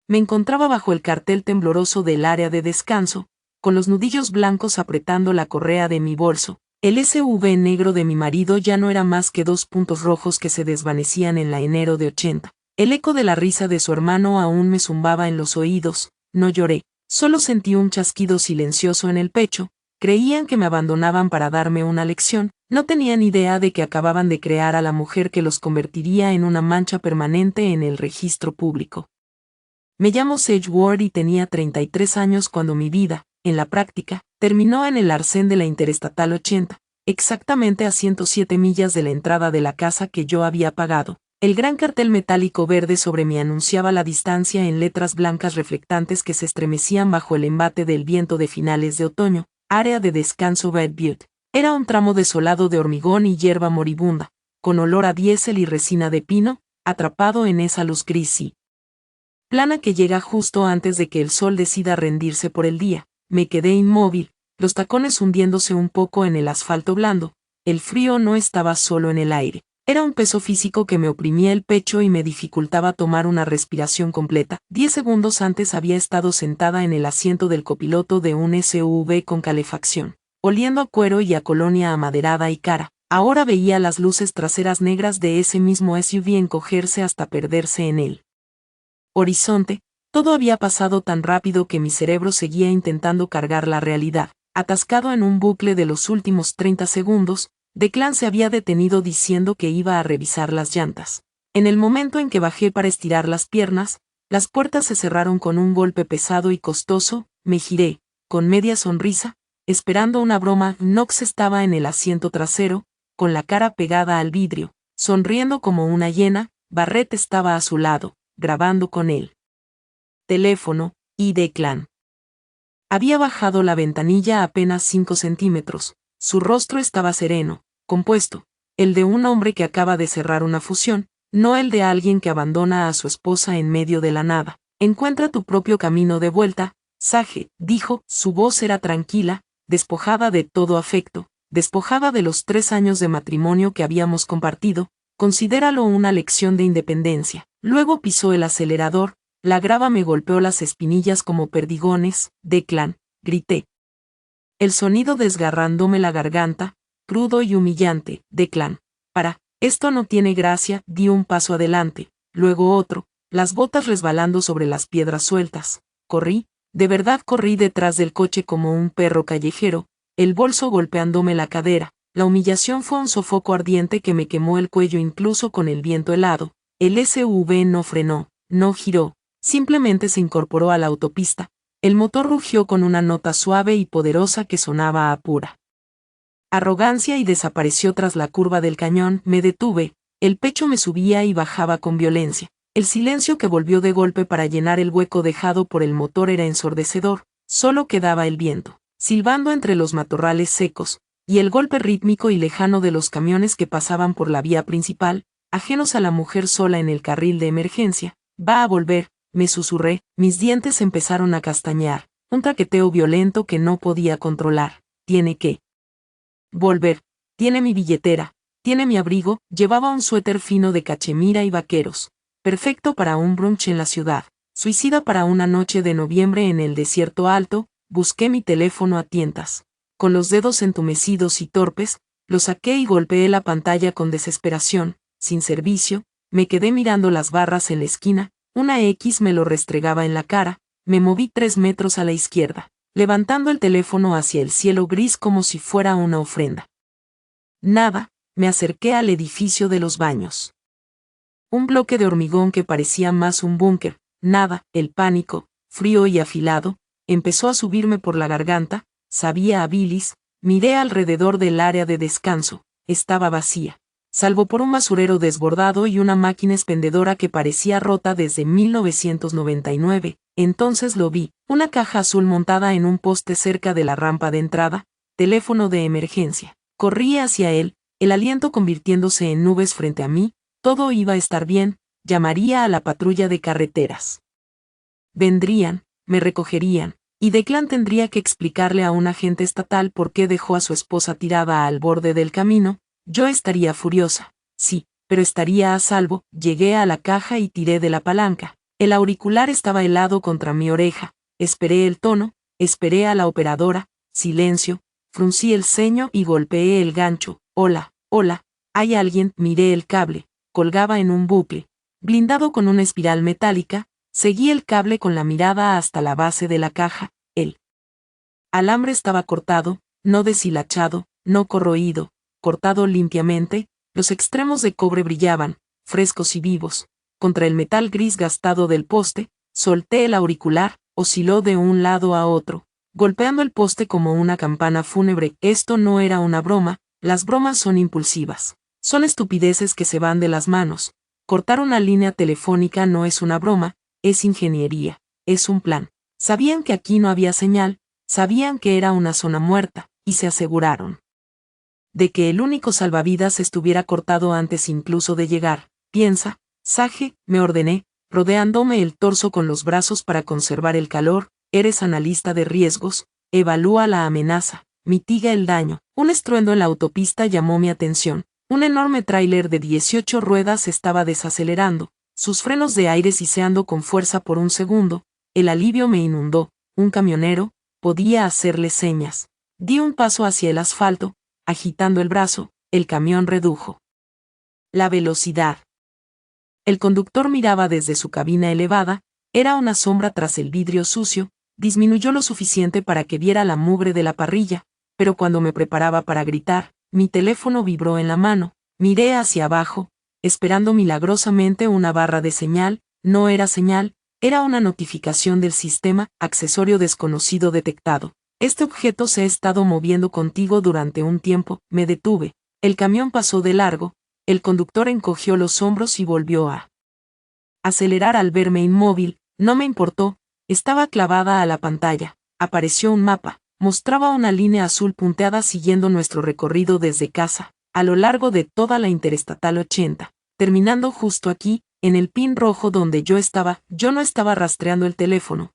Me encontraba bajo el cartel tembloroso del área de descanso, con los nudillos blancos apretando la correa de mi bolso. El SUV negro de mi marido ya no era más que 2 puntos rojos que se desvanecían en la enero de 80. El eco de la risa de su hermano aún me zumbaba en los oídos. No lloré, solo sentí un chasquido silencioso en el pecho. Creían que me abandonaban para darme una lección. No tenían idea de que acababan de crear a la mujer que los convertiría en una mancha permanente en el registro público. Me llamo Sage Ward y tenía 33 años cuando mi vida, en la práctica, terminó en el arcén de la Interestatal 80, exactamente a 107 millas de la entrada de la casa que yo había pagado. El gran cartel metálico verde sobre mí anunciaba la distancia en letras blancas reflectantes que se estremecían bajo el embate del viento de finales de otoño. Área de descanso Red Butte. Era un tramo desolado de hormigón y hierba moribunda, con olor a diésel y resina de pino, atrapado en esa luz gris y plana que llega justo antes de que el sol decida rendirse por el día. Me quedé inmóvil, los tacones hundiéndose un poco en el asfalto blando. El frío no estaba solo en el aire. Era un peso físico que me oprimía el pecho y me dificultaba tomar una respiración completa. 10 segundos antes había estado sentada en el asiento del copiloto de un SUV con calefacción, oliendo a cuero y a colonia amaderada y cara. Ahora veía las luces traseras negras de ese mismo SUV encogerse hasta perderse en el horizonte. Todo había pasado tan rápido que mi cerebro seguía intentando cargar la realidad. Atascado en un bucle de los últimos 30 segundos, Declan se había detenido diciendo que iba a revisar las llantas. En el momento en que bajé para estirar las piernas, las puertas se cerraron con un golpe pesado y costoso. Me giré, con media sonrisa, esperando una broma. Knox estaba en el asiento trasero, con la cara pegada al vidrio, sonriendo como una hiena. Barrett estaba a su lado, grabando con el teléfono, y Declan había bajado la ventanilla apenas 5 centímetros. Su rostro estaba sereno, compuesto, el de un hombre que acaba de cerrar una fusión, no el de alguien que abandona a su esposa en medio de la nada. Encuentra tu propio camino de vuelta, Sage, dijo. Su voz era tranquila, despojada de todo afecto, despojada de los 3 años de matrimonio que habíamos compartido. Considéralo una lección de independencia. Luego pisó el acelerador. La grava me golpeó las espinillas como perdigones. Declan, grité. El sonido desgarrándome la garganta, crudo y humillante. Declan, esto no tiene gracia. Di un paso adelante, luego otro, las botas resbalando sobre las piedras sueltas. Corrí, de verdad corrí detrás del coche como un perro callejero, el bolso golpeándome la cadera. La humillación fue un sofoco ardiente que me quemó el cuello incluso con el viento helado. El SUV no frenó, no giró, simplemente se incorporó a la autopista. El motor rugió con una nota suave y poderosa que sonaba a pura arrogancia y desapareció tras la curva del cañón. Me detuve, el pecho me subía y bajaba con violencia. El silencio que volvió de golpe para llenar el hueco dejado por el motor era ensordecedor. Solo quedaba el viento, silbando entre los matorrales secos, y el golpe rítmico y lejano de los camiones que pasaban por la vía principal, ajenos a la mujer sola en el carril de emergencia. Va a volver, me susurré. Mis dientes empezaron a castañear, un traqueteo violento que no podía controlar. Tiene que volver. Tiene mi billetera, tiene mi abrigo. Llevaba un suéter fino de cachemira y vaqueros, perfecto para un brunch en la ciudad, suicida para una noche de noviembre en el desierto alto. Busqué mi teléfono a tientas. Con los dedos entumecidos y torpes, lo saqué y golpeé la pantalla con desesperación. Sin servicio. Me quedé mirando las barras en la esquina. Una X me lo restregaba en la cara. Me moví 3 metros a la izquierda, levantando el teléfono hacia el cielo gris como si fuera una ofrenda. Nada. Me acerqué al edificio de los baños. Un bloque de hormigón que parecía más un búnker. Nada. El pánico, frío y afilado, empezó a subirme por la garganta. Sabía a bilis. Miré alrededor del área de descanso. Estaba vacía, salvo por un basurero desbordado y una máquina expendedora que parecía rota desde 1999. Entonces lo vi, una caja azul montada en un poste cerca de la rampa de entrada. Teléfono de emergencia. Corrí hacia él, el aliento convirtiéndose en nubes frente a mí. Todo iba a estar bien. Llamaría a la patrulla de carreteras. Vendrían, me recogerían, y Declan tendría que explicarle a un agente estatal por qué dejó a su esposa tirada al borde del camino. Yo estaría furiosa, sí, pero estaría a salvo. Llegué a la caja y tiré de la palanca. El auricular estaba helado contra mi oreja. Esperé el tono, esperé a la operadora, silencio, fruncí el ceño y golpeé el gancho. Hola, hola, ¿hay alguien? Miré el cable, colgaba en un bucle, blindado con una espiral metálica, seguí el cable con la mirada hasta la base de la caja. El alambre estaba cortado, no deshilachado, no corroído, cortado limpiamente, los extremos de cobre brillaban, frescos y vivos, contra el metal gris gastado del poste. Solté el auricular, osciló de un lado a otro, golpeando el poste como una campana fúnebre. Esto no era una broma, las bromas son impulsivas. Son estupideces que se van de las manos. Cortar una línea telefónica no es una broma, es ingeniería, es un plan. Sabían que aquí no había señal, sabían que era una zona muerta, y se aseguraron de que el único salvavidas estuviera cortado antes incluso de llegar. Piensa, Sage, me ordené, rodeándome el torso con los brazos para conservar el calor. Eres analista de riesgos, evalúa la amenaza, mitiga el daño. Un estruendo en la autopista llamó mi atención. Un enorme tráiler de 18 ruedas estaba desacelerando, sus frenos de aire siseando con fuerza por un segundo. El alivio me inundó. Un camionero, podía hacerle señas. Di un paso hacia el asfalto, agitando el brazo, el camión redujo la velocidad. El conductor miraba desde su cabina elevada, era una sombra tras el vidrio sucio, disminuyó lo suficiente para que viera la mugre de la parrilla, pero cuando me preparaba para gritar, mi teléfono vibró en la mano, miré hacia abajo, esperando milagrosamente una barra de señal. No era señal, era una notificación del sistema, accesorio desconocido detectado. Este objeto se ha estado moviendo contigo durante un tiempo. Me detuve, el camión pasó de largo, el conductor encogió los hombros y volvió a acelerar al verme inmóvil. No me importó, estaba clavada a la pantalla. Apareció un mapa, mostraba una línea azul punteada siguiendo nuestro recorrido desde casa, a lo largo de toda la Interestatal 80, terminando justo aquí, en el pin rojo donde yo estaba. Yo no estaba rastreando el teléfono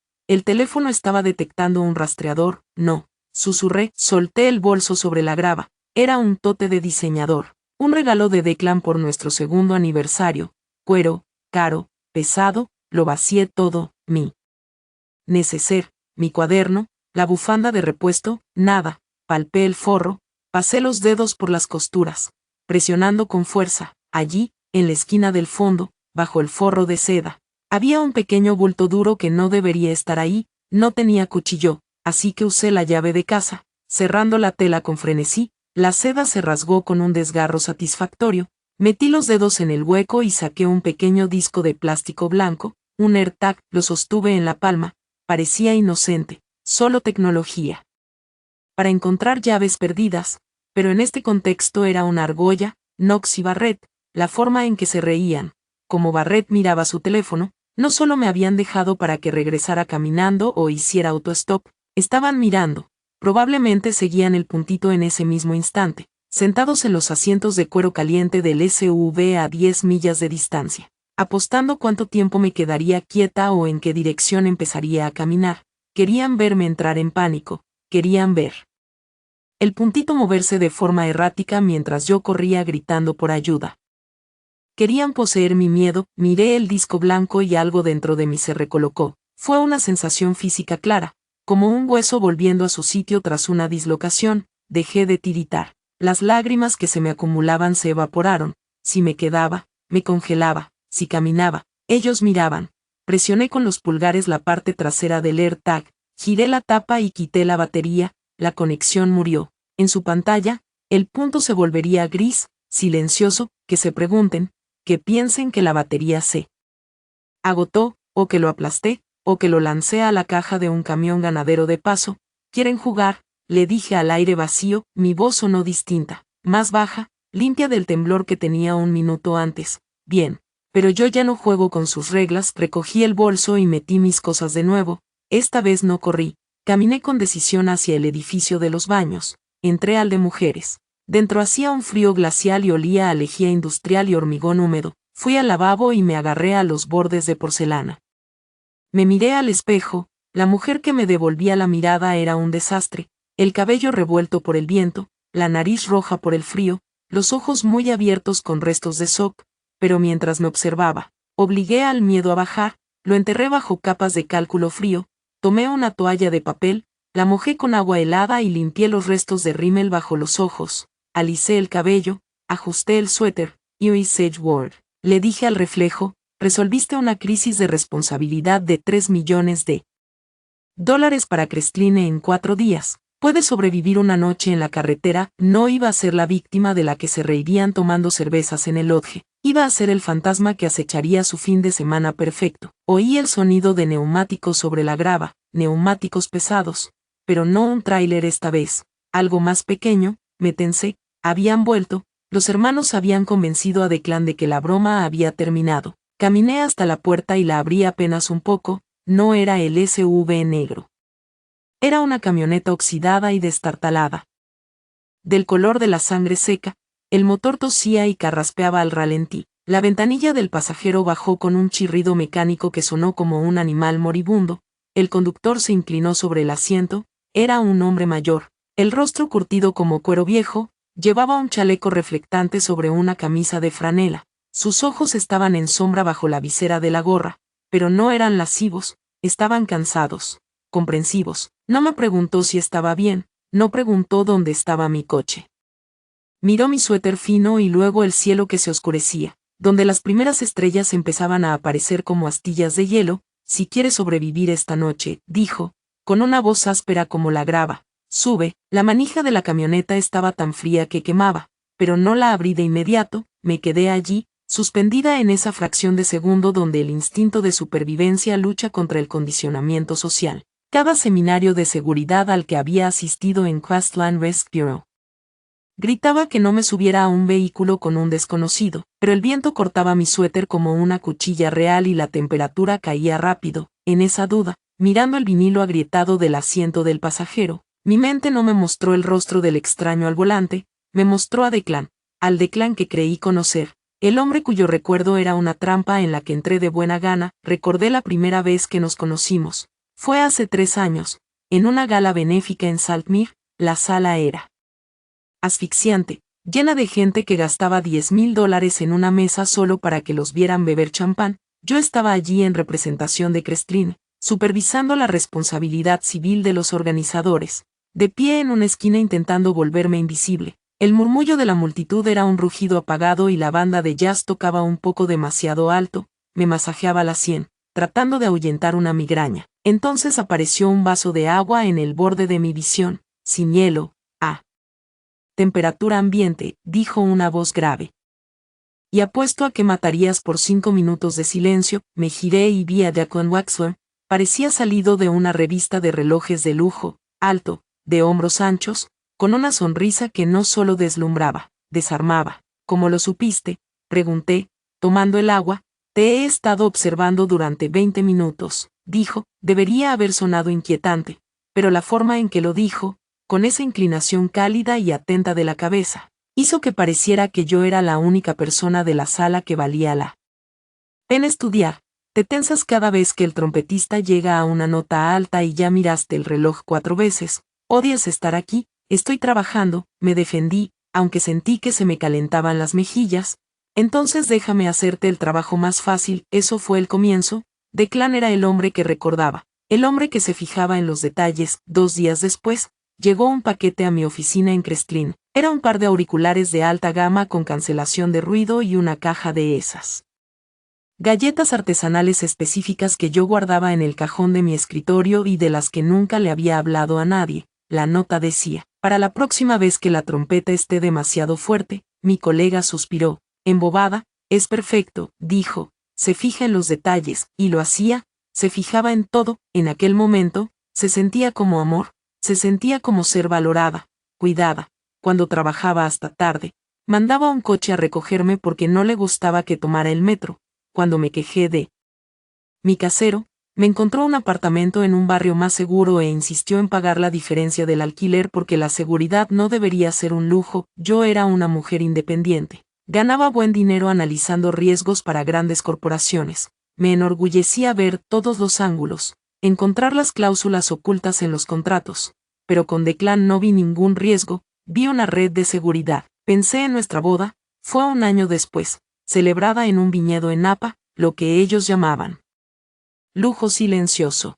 estaba detectando un rastreador. No, susurré, solté el bolso sobre la grava, era un tote de diseñador, un regalo de Declan por nuestro segundo aniversario, cuero, caro, pesado. Lo vacié todo, mi neceser, mi cuaderno, la bufanda de repuesto, nada. Palpé el forro, pasé los dedos por las costuras, presionando con fuerza. Allí, en la esquina del fondo, bajo el forro de seda, había un pequeño bulto duro que no debería estar ahí. No tenía cuchillo, así que usé la llave de casa, cerrando la tela con frenesí. La seda se rasgó con un desgarro satisfactorio. Metí los dedos en el hueco y saqué un pequeño disco de plástico blanco, un AirTag. Lo sostuve en la palma, parecía inocente, solo tecnología para encontrar llaves perdidas, pero en este contexto era una argolla. Knox y Barrett, la forma en que se reían, como Barrett miraba su teléfono, no solo me habían dejado para que regresara caminando o hiciera autostop, estaban mirando, probablemente seguían el puntito en ese mismo instante, sentados en los asientos de cuero caliente del SUV a 10 millas de distancia, apostando cuánto tiempo me quedaría quieta o en qué dirección empezaría a caminar. Querían verme entrar en pánico, querían ver el puntito moverse de forma errática mientras yo corría gritando por ayuda. Querían poseer mi miedo. Miré el disco blanco y algo dentro de mí se recolocó. Fue una sensación física clara, como un hueso volviendo a su sitio tras una dislocación. Dejé de tiritar. Las lágrimas que se me acumulaban se evaporaron. Si me quedaba, me congelaba. Si caminaba, ellos miraban. Presioné con los pulgares la parte trasera del AirTag, giré la tapa y quité la batería. La conexión murió. En su pantalla, el punto se volvería gris, silencioso. Que se pregunten, que piensen que la batería se agotó, o que lo aplasté, o que lo lancé a la caja de un camión ganadero de paso. ¿Quieren jugar?, le dije al aire vacío. Mi voz sonó distinta, más baja, limpia del temblor que tenía un minuto antes. Bien, pero yo ya no juego con sus reglas. Recogí el bolso y metí mis cosas de nuevo. Esta vez no corrí, caminé con decisión hacia el edificio de los baños. Entré al de mujeres. Dentro hacía un frío glacial y olía a lejía industrial y hormigón húmedo. Fui al lavabo y me agarré a los bordes de porcelana. Me miré al espejo. La mujer que me devolvía la mirada era un desastre, el cabello revuelto por el viento, la nariz roja por el frío, los ojos muy abiertos con restos de shock, pero mientras me observaba, obligué al miedo a bajar. lo enterré bajo capas de cálculo frío, tomé una toalla de papel, la mojé con agua helada y limpié los restos de rímel bajo los ojos, alisé el cabello, ajusté el suéter, y Sage Ward. Le dije al reflejo, resolviste una crisis de responsabilidad de $3 millones para Crestline en 4 días. Puedes sobrevivir una noche en la carretera. No iba a ser la víctima de la que se reirían tomando cervezas en el lodge. Iba a ser el fantasma que acecharía su fin de semana perfecto. Oí el sonido de neumáticos sobre la grava, neumáticos pesados, pero no un tráiler esta vez. Algo más pequeño, me tensé. Habían vuelto. Los hermanos habían convencido a Declan de que la broma había terminado. Caminé hasta la puerta y la abrí apenas un poco. No era el SUV negro. Era una camioneta oxidada y destartalada. Del color de la sangre seca, el motor tosía y carraspeaba al ralentí. La ventanilla del pasajero bajó con un chirrido mecánico que sonó como un animal moribundo. El conductor se inclinó sobre el asiento. Era un hombre mayor, el rostro curtido como cuero viejo, llevaba un chaleco reflectante sobre una camisa de franela. Sus ojos estaban en sombra bajo la visera de la gorra, pero no eran lascivos, estaban cansados, comprensivos. No me preguntó si estaba bien, no preguntó dónde estaba mi coche. Miró mi suéter fino y luego el cielo que se oscurecía, donde las primeras estrellas empezaban a aparecer como astillas de hielo. Si quieres sobrevivir esta noche, dijo, con una voz áspera como la grava, sube. La manija de la camioneta estaba tan fría que quemaba, pero no la abrí de inmediato. Me quedé allí, suspendida en esa fracción de segundo donde el instinto de supervivencia lucha contra el condicionamiento social. Cada seminario de seguridad al que había asistido en Questland Rescue gritaba que no me subiera a un vehículo con un desconocido, pero el viento cortaba mi suéter como una cuchilla real y la temperatura caía rápido. En esa duda, mirando el vinilo agrietado del asiento del pasajero, mi mente no me mostró el rostro del extraño al volante, me mostró a Declan, al Declan que creí conocer, el hombre cuyo recuerdo era una trampa en la que entré de buena gana. Recordé la primera vez que nos conocimos. Fue hace 3 años, en una gala benéfica en Saltmere. La sala era asfixiante, llena de gente que gastaba $10,000 en una mesa solo para que los vieran beber champán. Yo estaba allí en representación de Crestline, supervisando la responsabilidad civil de los organizadores, de pie en una esquina intentando volverme invisible. El murmullo de la multitud era un rugido apagado y la banda de jazz tocaba un poco demasiado alto. Me masajeaba la sien, tratando de ahuyentar una migraña. Entonces apareció un vaso de agua en el borde de mi visión, sin hielo, a temperatura ambiente, dijo una voz grave. Y apuesto a que matarías por 5 minutos de silencio. Me giré y vi a Declan Wexler. Parecía salido de una revista de relojes de lujo, alto, de hombros anchos, con una sonrisa que no solo deslumbraba, desarmaba. ¿Cómo lo supiste?, pregunté, tomando el agua. Te he estado observando durante 20 minutos, dijo. Debería haber sonado inquietante, pero la forma en que lo dijo, con esa inclinación cálida y atenta de la cabeza, hizo que pareciera que yo era la única persona de la sala que valía la pena estudiar. Te tensas cada vez que el trompetista llega a una nota alta y ya miraste el reloj 4 veces. Odias estar aquí. Estoy trabajando, me defendí, aunque sentí que se me calentaban las mejillas. Entonces déjame hacerte el trabajo más fácil. Eso fue el comienzo. Declan era el hombre que recordaba, el hombre que se fijaba en los detalles. 2 días después, llegó un paquete a mi oficina en Crestline. Era un par de auriculares de alta gama con cancelación de ruido y una caja de esas galletas artesanales específicas que yo guardaba en el cajón de mi escritorio y de las que nunca le había hablado a nadie. La nota decía, para la próxima vez que la trompeta esté demasiado fuerte. Mi colega suspiró, embobada. Es perfecto, dijo, se fija en los detalles, y lo hacía, se fijaba en todo. En aquel momento, se sentía como amor, se sentía como ser valorada, cuidada. Cuando trabajaba hasta tarde, mandaba un coche a recogerme porque no le gustaba que tomara el metro. Cuando me quejé de mi casero, me encontró un apartamento en un barrio más seguro e insistió en pagar la diferencia del alquiler porque la seguridad no debería ser un lujo. Yo era una mujer independiente. Ganaba buen dinero analizando riesgos para grandes corporaciones. Me enorgullecía ver todos los ángulos, encontrar las cláusulas ocultas en los contratos. Pero con Declan no vi ningún riesgo, vi una red de seguridad. Pensé en nuestra boda. Fue un año después, celebrada en un viñedo en Napa, lo que ellos llamaban lujo silencioso.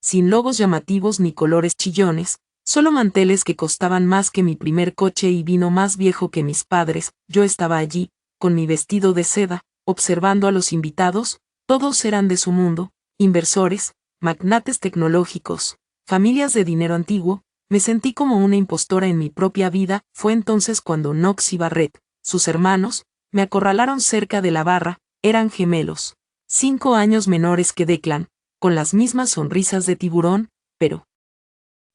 Sin logos llamativos ni colores chillones, solo manteles que costaban más que mi primer coche y vino más viejo que mis padres. Yo estaba allí, con mi vestido de seda, observando a los invitados. Todos eran de su mundo, inversores, magnates tecnológicos, familias de dinero antiguo. Me sentí como una impostora en mi propia vida. Fue entonces cuando Knox y Barrett, sus hermanos, me acorralaron cerca de la barra. Eran gemelos, 5 años menores que Declan, con las mismas sonrisas de tiburón, pero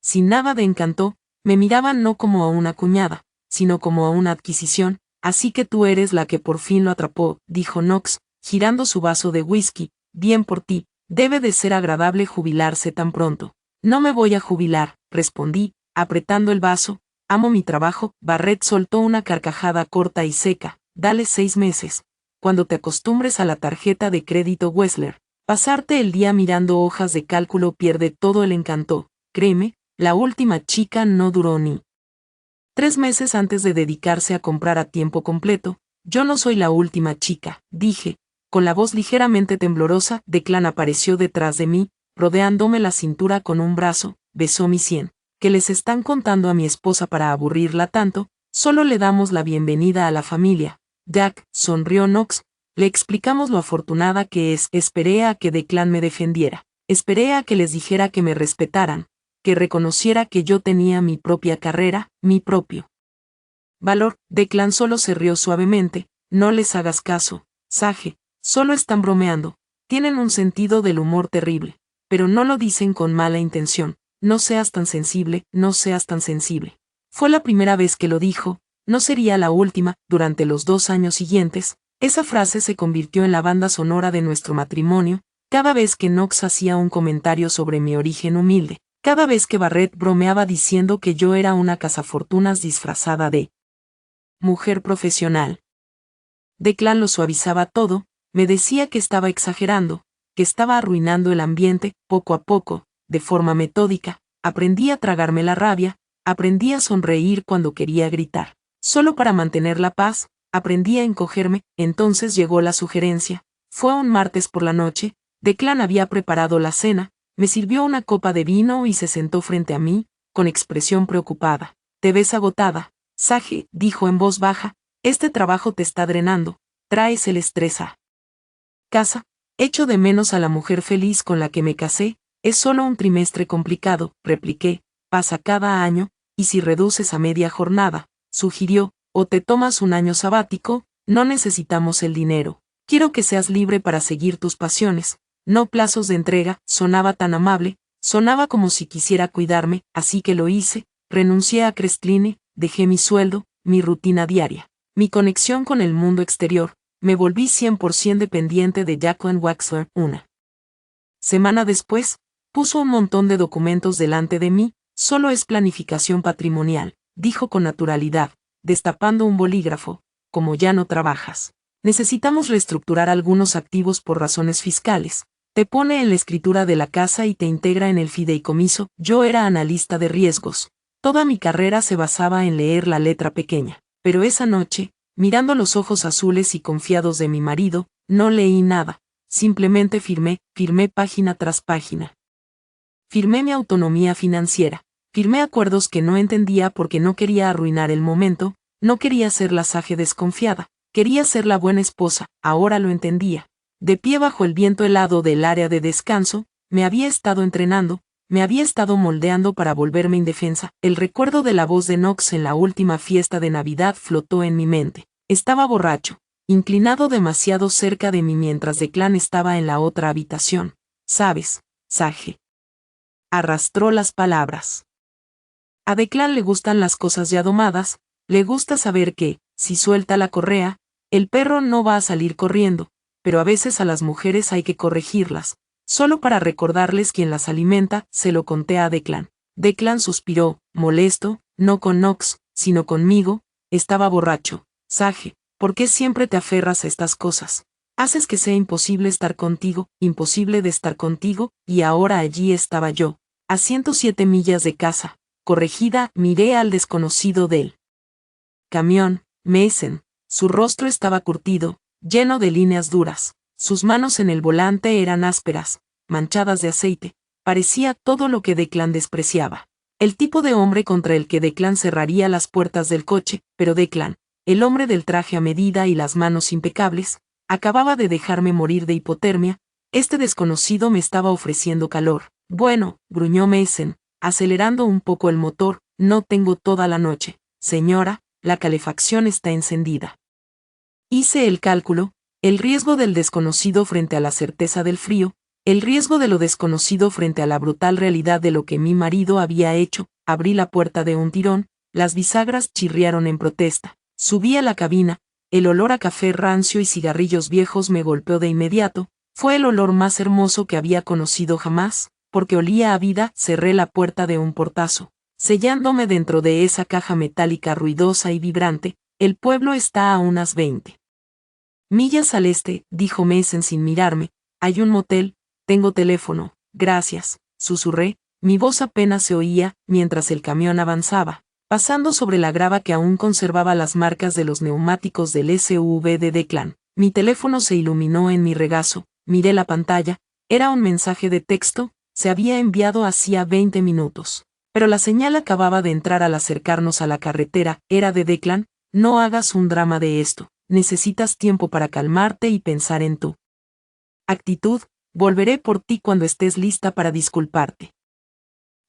sin nada de encanto. Me miraban no como a una cuñada, sino como a una adquisición. Así que tú eres la que por fin lo atrapó, dijo Knox, girando su vaso de whisky. Bien por ti, debe de ser agradable jubilarse tan pronto. No me voy a jubilar, respondí, apretando el vaso. Amo mi trabajo. Barrett soltó una carcajada corta y seca. Dale 6 meses. Cuando te acostumbres a la tarjeta de crédito Wessler, pasarte el día mirando hojas de cálculo pierde todo el encanto. Créeme, la última chica no duró ni 3 meses antes de dedicarse a comprar a tiempo completo. Yo no soy la última chica, dije, con la voz ligeramente temblorosa. Declan apareció detrás de mí, rodeándome la cintura con un brazo, besó mi sien. ¿Qué les están contando a mi esposa para aburrirla tanto? Solo le damos la bienvenida a la familia. Jack, sonrió Knox, le explicamos lo afortunada que es. Esperé a que Declan me defendiera. Esperé a que les dijera que me respetaran, que reconociera que yo tenía mi propia carrera, mi propio valor. Declan solo se rió suavemente. No les hagas caso, Sage, solo están bromeando. Tienen un sentido del humor terrible, pero no lo dicen con mala intención. No seas tan sensible, no seas tan sensible. Fue la primera vez que lo dijo, no sería la última. Durante los 2 años siguientes, esa frase se convirtió en la banda sonora de nuestro matrimonio. Cada vez que Knox hacía un comentario sobre mi origen humilde, cada vez que Barrett bromeaba diciendo que yo era una cazafortunas disfrazada de mujer profesional, Declan lo suavizaba todo. Me decía que estaba exagerando, que estaba arruinando el ambiente. Poco a poco, de forma metódica, aprendí a tragarme la rabia, aprendí a sonreír cuando quería gritar, solo para mantener la paz. Aprendí a encogerme. Entonces llegó la sugerencia. Fue un martes por la noche. Declan había preparado la cena, me sirvió una copa de vino y se sentó frente a mí, con expresión preocupada. Te ves agotada, Sage, dijo en voz baja. Este trabajo te está drenando. Traes el estrés a casa. Echo de menos a la mujer feliz con la que me casé. Es solo un trimestre complicado, repliqué. Pasa cada año, y si reduces a media jornada, sugirió, o te tomas un año sabático. No necesitamos el dinero. Quiero que seas libre para seguir tus pasiones, no plazos de entrega. Sonaba tan amable, sonaba como si quisiera cuidarme, así que lo hice. Renuncié a Crestline, dejé mi sueldo, mi rutina diaria, mi conexión con el mundo exterior. Me volví 100% dependiente de Jacqueline Wexler. Una semana después, puso un montón de documentos delante de mí. Solo es planificación patrimonial, dijo con naturalidad, destapando un bolígrafo. Como ya no trabajas, necesitamos reestructurar algunos activos por razones fiscales. Te pone en la escritura de la casa y te integra en el fideicomiso. Yo era analista de riesgos. Toda mi carrera se basaba en leer la letra pequeña. Pero esa noche, mirando los ojos azules y confiados de mi marido, no leí nada. Simplemente firmé página tras página. Firmé mi autonomía financiera. Firmé acuerdos que no entendía porque no quería arruinar el momento. No quería ser la Sage desconfiada. Quería ser la buena esposa. Ahora lo entendía. De pie bajo el viento helado del área de descanso, me había estado entrenando, me había estado moldeando para volverme indefensa. El recuerdo de la voz de Knox en la última fiesta de Navidad flotó en mi mente. Estaba borracho, inclinado demasiado cerca de mí mientras Declan estaba en la otra habitación. ¿Sabes, Sage? Arrastró las palabras. A Declan le gustan las cosas ya domadas, le gusta saber que, si suelta la correa, el perro no va a salir corriendo, pero a veces a las mujeres hay que corregirlas, solo para recordarles quién las alimenta. Se lo conté a Declan. Declan suspiró, molesto, no con Knox, sino conmigo. Estaba borracho. Sage, ¿por qué siempre te aferras a estas cosas? Haces que sea imposible estar contigo, imposible de estar contigo. Y ahora allí estaba yo, a 107 millas de casa. Corregida, miré al desconocido del camión. Mason. Su rostro estaba curtido, lleno de líneas duras. Sus manos en el volante eran ásperas, manchadas de aceite. Parecía todo lo que Declan despreciaba. El tipo de hombre contra el que Declan cerraría las puertas del coche, pero Declan, el hombre del traje a medida y las manos impecables, acababa de dejarme morir de hipotermia. Este desconocido me estaba ofreciendo calor. Bueno, gruñó Mason, acelerando un poco el motor, no tengo toda la noche. Señora, la calefacción está encendida. Hice el cálculo, el riesgo del desconocido frente a la certeza del frío, el riesgo de lo desconocido frente a la brutal realidad de lo que mi marido había hecho. Abrí la puerta de un tirón, las bisagras chirriaron en protesta. Subí a la cabina, el olor a café rancio y cigarrillos viejos me golpeó de inmediato. Fue el olor más hermoso que había conocido jamás, porque olía a vida. Cerré la puerta de un portazo, sellándome dentro de esa caja metálica ruidosa y vibrante. El pueblo está a unas 20 millas al este, dijo Mason sin mirarme. Hay un motel, tengo teléfono, gracias, susurré. Mi voz apenas se oía, mientras el camión avanzaba, pasando sobre la grava que aún conservaba las marcas de los neumáticos del SUV de Declan. Mi teléfono se iluminó en mi regazo, miré la pantalla, era un mensaje de texto, se había enviado hacía 20 minutos. Pero la señal acababa de entrar al acercarnos a la carretera, era de Declan. No hagas un drama de esto, necesitas tiempo para calmarte y pensar en tu actitud. Volveré por ti cuando estés lista para disculparte.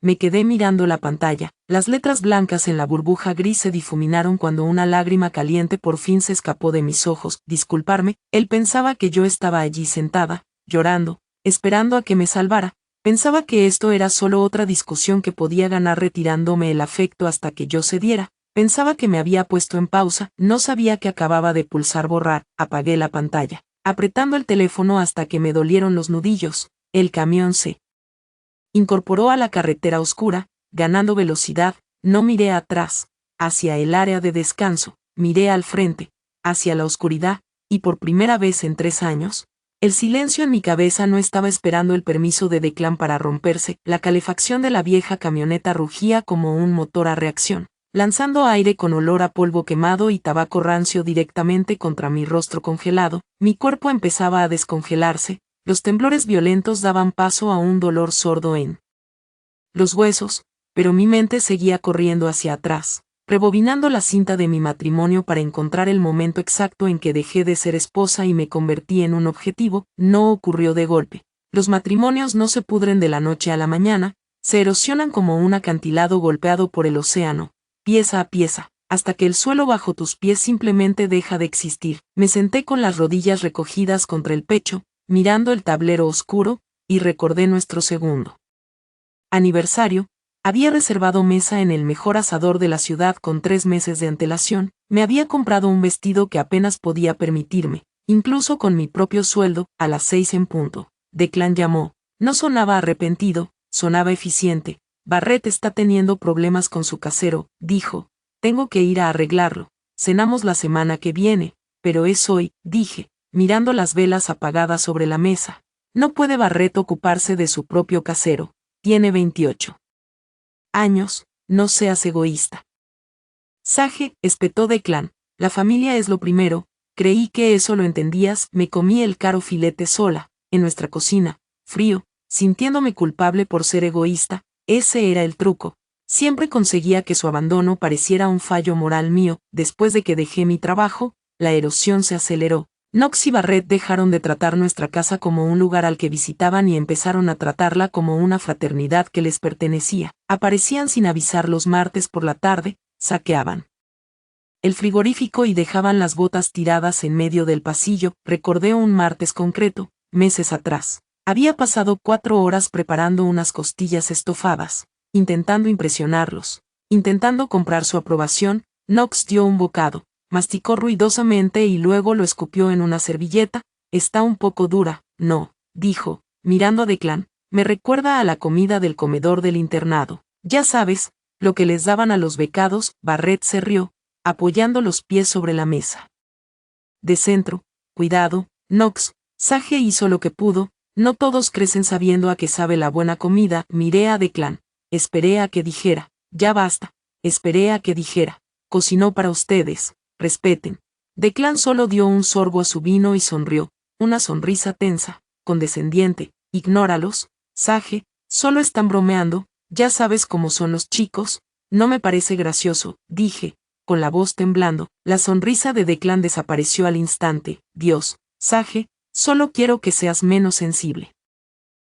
Me quedé mirando la pantalla, las letras blancas en la burbuja gris se difuminaron cuando una lágrima caliente por fin se escapó de mis ojos. Disculparme, él pensaba que yo estaba allí sentada, llorando, esperando a que me salvara. Pensaba que esto era solo otra discusión que podía ganar retirándome el afecto hasta que yo cediera. Pensaba que me había puesto en pausa, no sabía que acababa de pulsar borrar. Apagué la pantalla, apretando el teléfono hasta que me dolieron los nudillos. El camión se incorporó a la carretera oscura, ganando velocidad. No miré atrás, hacia el área de descanso, miré al frente, hacia la oscuridad, y por primera vez en 3 años, el silencio en mi cabeza no estaba esperando el permiso de Declan para romperse. La calefacción de la vieja camioneta rugía como un motor a reacción, lanzando aire con olor a polvo quemado y tabaco rancio directamente contra mi rostro congelado. Mi cuerpo empezaba a descongelarse, los temblores violentos daban paso a un dolor sordo en los huesos, pero mi mente seguía corriendo hacia atrás, rebobinando la cinta de mi matrimonio para encontrar el momento exacto en que dejé de ser esposa y me convertí en un objetivo. No ocurrió de golpe. Los matrimonios no se pudren de la noche a la mañana, se erosionan como un acantilado golpeado por el océano, pieza a pieza, hasta que el suelo bajo tus pies simplemente deja de existir. Me senté con las rodillas recogidas contra el pecho, mirando el tablero oscuro, y recordé nuestro segundo aniversario. Había reservado mesa en el mejor asador de la ciudad con 3 meses de antelación. Me había comprado un vestido que apenas podía permitirme, incluso con mi propio sueldo. A las 6 en punto, Declan llamó. No sonaba arrepentido, sonaba eficiente. Barrett está teniendo problemas con su casero, dijo. Tengo que ir a arreglarlo. Cenamos la semana que viene, pero es hoy, dije, mirando las velas apagadas sobre la mesa. No puede Barrett ocuparse de su propio casero. Tiene 28 años, no seas egoísta. Sage, espetó Declan, la familia es lo primero. Creí que eso lo entendías. Me comí el caro filete sola, en nuestra cocina, frío, sintiéndome culpable por ser egoísta. Ese era el truco. Siempre conseguía que su abandono pareciera un fallo moral mío. Después de que dejé mi trabajo, la erosión se aceleró. Knox y Barrett dejaron de tratar nuestra casa como un lugar al que visitaban y empezaron a tratarla como una fraternidad que les pertenecía. Aparecían sin avisar los martes por la tarde, saqueaban el frigorífico y dejaban las botas tiradas en medio del pasillo. Recordé un martes concreto, meses atrás. Había pasado 4 horas preparando unas costillas estofadas, intentando impresionarlos, intentando comprar su aprobación. Knox dio un bocado, masticó ruidosamente y luego lo escupió en una servilleta. Está un poco dura, no, dijo, mirando a Declan. Me recuerda a la comida del comedor del internado. Ya sabes, lo que les daban a los becados. Barrett se rió, apoyando los pies sobre la mesa de centro. Cuidado, Knox. Sage hizo lo que pudo. No todos crecen sabiendo a qué sabe la buena comida. Miré a Declan. Esperé a que dijera, ya basta. Esperé a que dijera, cocinó para ustedes, respeten. Declan solo dio un sorbo a su vino y sonrió. una sonrisa tensa, condescendiente. Ignóralos, Sage, solo están bromeando, ya sabes cómo son los chicos. No me parece gracioso, dije, con la voz temblando. La sonrisa de Declan desapareció al instante. Dios, Sage, solo quiero que seas menos sensible.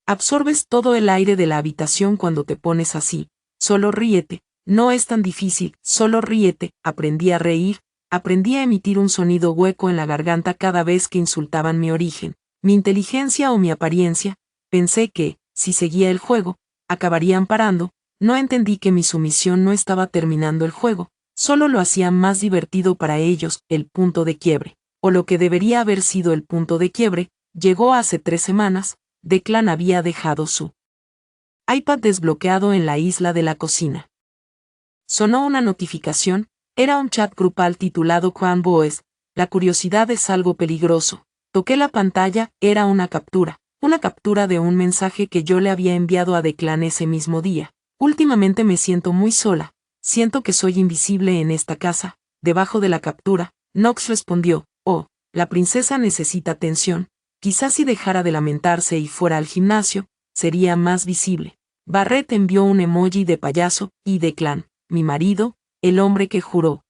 Absorbes todo el aire de la habitación cuando te pones así. Solo ríete, no es tan difícil, solo ríete. Aprendí a reír, aprendí a emitir un sonido hueco en la garganta cada vez que insultaban mi origen, mi inteligencia o mi apariencia. Pensé que, si seguía el juego, acabarían parando. No entendí que mi sumisión no estaba terminando el juego, solo lo hacía más divertido para ellos. El punto de quiebre, o lo que debería haber sido el punto de quiebre, llegó hace 3 semanas. Declan había dejado su iPad desbloqueado en la isla de la cocina. Sonó una notificación, era un chat grupal titulado Crown Boys. La curiosidad es algo peligroso. Toqué la pantalla, era una captura de un mensaje que yo le había enviado a Declan ese mismo día. Últimamente me siento muy sola, siento que soy invisible en esta casa. Debajo de la captura, Knox respondió, oh, la princesa necesita atención, quizás si dejara de lamentarse y fuera al gimnasio, sería más visible. Barrett envió un emoji de payaso, y Declan, mi marido, el hombre que juró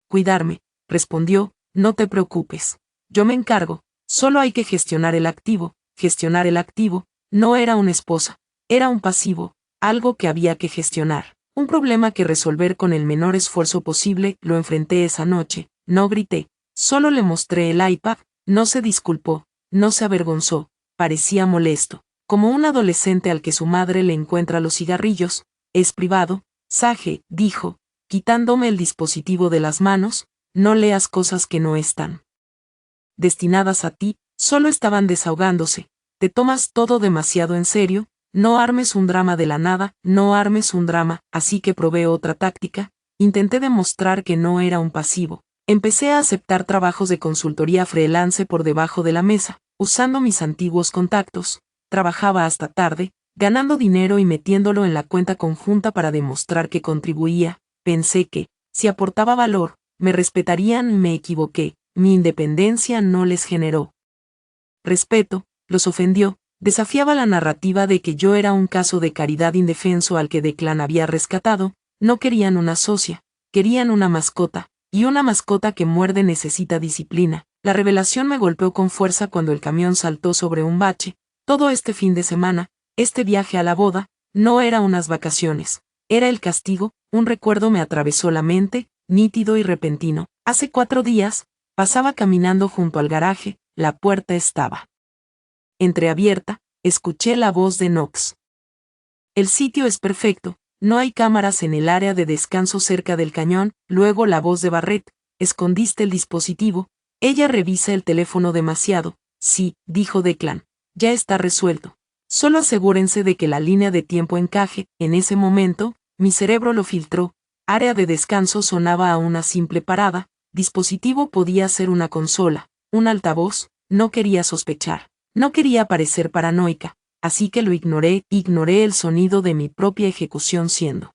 cuidarme, respondió, no te preocupes, yo me encargo, solo hay que gestionar el activo. Gestionar el activo, no era una esposa, era un pasivo, algo que había que gestionar, un problema que resolver con el menor esfuerzo posible. Lo enfrenté esa noche, no grité, solo le mostré el iPad, no se disculpó, no se avergonzó, parecía molesto, como un adolescente al que su madre le encuentra los cigarrillos. Es privado, Sage, dijo, quitándome el dispositivo de las manos, no leas cosas que no están destinadas a ti. Solo estaban desahogándose. Te tomas todo demasiado en serio, no armes un drama de la nada, no armes un drama. Así que probé otra táctica, intenté demostrar que no era un pasivo. Empecé a aceptar trabajos de consultoría freelance por debajo de la mesa, usando mis antiguos contactos. Trabajaba hasta tarde, ganando dinero y metiéndolo en la cuenta conjunta para demostrar que contribuía. Pensé que, si aportaba valor, me respetarían y me equivoqué. Mi independencia no les generó respeto, los ofendió, desafiaba la narrativa de que yo era un caso de caridad indefenso al que Declan había rescatado. No querían una socia, querían una mascota, y una mascota que muerde necesita disciplina. La revelación me golpeó con fuerza cuando el camión saltó sobre un bache. Todo este fin de semana, este viaje a la boda, no era unas vacaciones, era el castigo. Un recuerdo me atravesó la mente, nítido y repentino. Hace 4 días, pasaba caminando junto al garaje. La puerta estaba entreabierta, escuché la voz de Knox. El sitio es perfecto, no hay cámaras en el área de descanso cerca del cañón. Luego la voz de Barrett, escondiste el dispositivo. Ella revisa el teléfono demasiado. Sí, dijo Declan, ya está resuelto. Solo asegúrense de que la línea de tiempo encaje. En ese momento, mi cerebro lo filtró. Área de descanso sonaba a una simple parada. Dispositivo podía ser una consola, un altavoz. No quería sospechar, no quería parecer paranoica, así que lo ignoré el sonido de mi propia ejecución siendo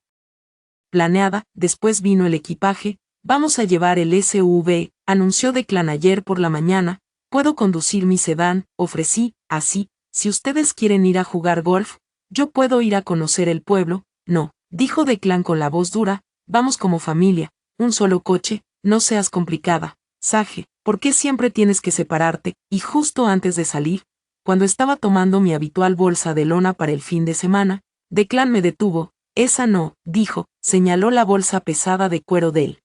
planeada. Después vino el equipaje. Vamos a llevar el SUV, anunció Declan ayer por la mañana. Puedo conducir mi sedán, ofrecí. Así, si ustedes quieren ir a jugar golf, yo puedo ir a conocer el pueblo. No, dijo Declan con la voz dura, vamos como familia, un solo coche, no seas complicada, Sage. ¿Por qué siempre tienes que separarte? Y justo antes de salir, cuando estaba tomando mi habitual bolsa de lona para el fin de semana, Declan me detuvo. Esa no, dijo, señaló la bolsa pesada de cuero del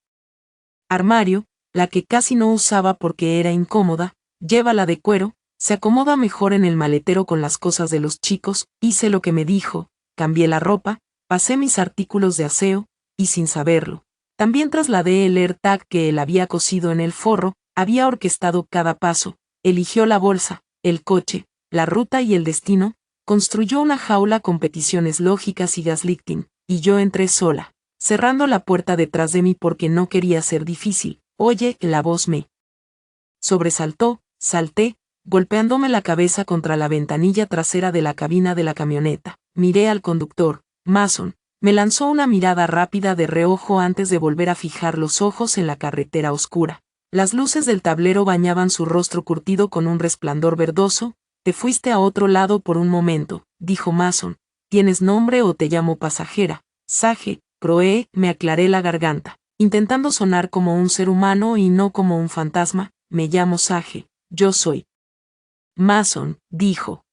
armario, la que casi no usaba porque era incómoda. Llévala de cuero, se acomoda mejor en el maletero con las cosas de los chicos. Hice lo que me dijo, cambié la ropa, pasé mis artículos de aseo, y sin saberlo, también trasladé el AirTag que él había cosido en el forro. Había orquestado cada paso, eligió la bolsa, el coche, la ruta y el destino, construyó una jaula con peticiones lógicas y gaslighting, y yo entré sola, cerrando la puerta detrás de mí porque no quería ser difícil. Oye, la voz me sobresaltó, salté, golpeándome la cabeza contra la ventanilla trasera de la cabina de la camioneta. Miré al conductor, Mason, me lanzó una mirada rápida de reojo antes de volver a fijar los ojos en la carretera oscura. Las luces del tablero bañaban su rostro curtido con un resplandor verdoso. Te fuiste a otro lado por un momento, dijo Mason. ¿Tienes nombre o te llamo pasajera? Sage, croé, me aclaré la garganta, intentando sonar como un ser humano y no como un fantasma. Me llamo Sage, yo soy Mason, dijo.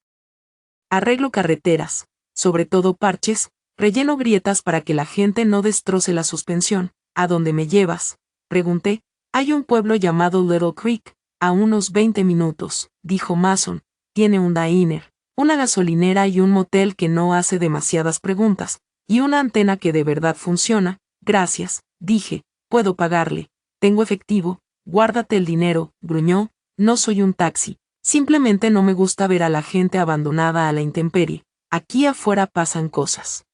Arreglo carreteras, sobre todo parches, relleno grietas para que la gente no destroce la suspensión. ¿A dónde me llevas?, pregunté. Hay un pueblo llamado Little Creek, a unos 20 minutos, dijo Mason. Tiene un diner, una gasolinera y un motel que no hace demasiadas preguntas, y una antena que de verdad funciona. Gracias, dije, puedo pagarle. Tengo efectivo, guárdate el dinero, gruñó. No soy un taxi. Simplemente no me gusta ver a la gente abandonada a la intemperie. Aquí afuera pasan cosas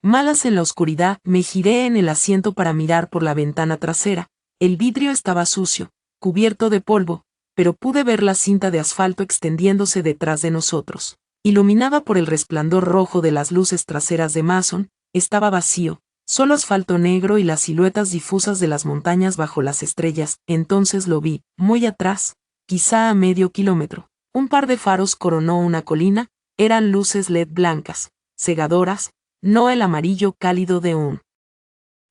malas en la oscuridad. Me giré en el asiento para mirar por la ventana trasera. El vidrio estaba sucio, cubierto de polvo, pero pude ver la cinta de asfalto extendiéndose detrás de nosotros. Iluminada por el resplandor rojo de las luces traseras de Mason, estaba vacío, solo asfalto negro y las siluetas difusas de las montañas bajo las estrellas. Entonces lo vi, muy atrás, quizá a medio kilómetro. Un par de faros coronó una colina. Eran luces LED blancas, cegadoras, no el amarillo cálido de un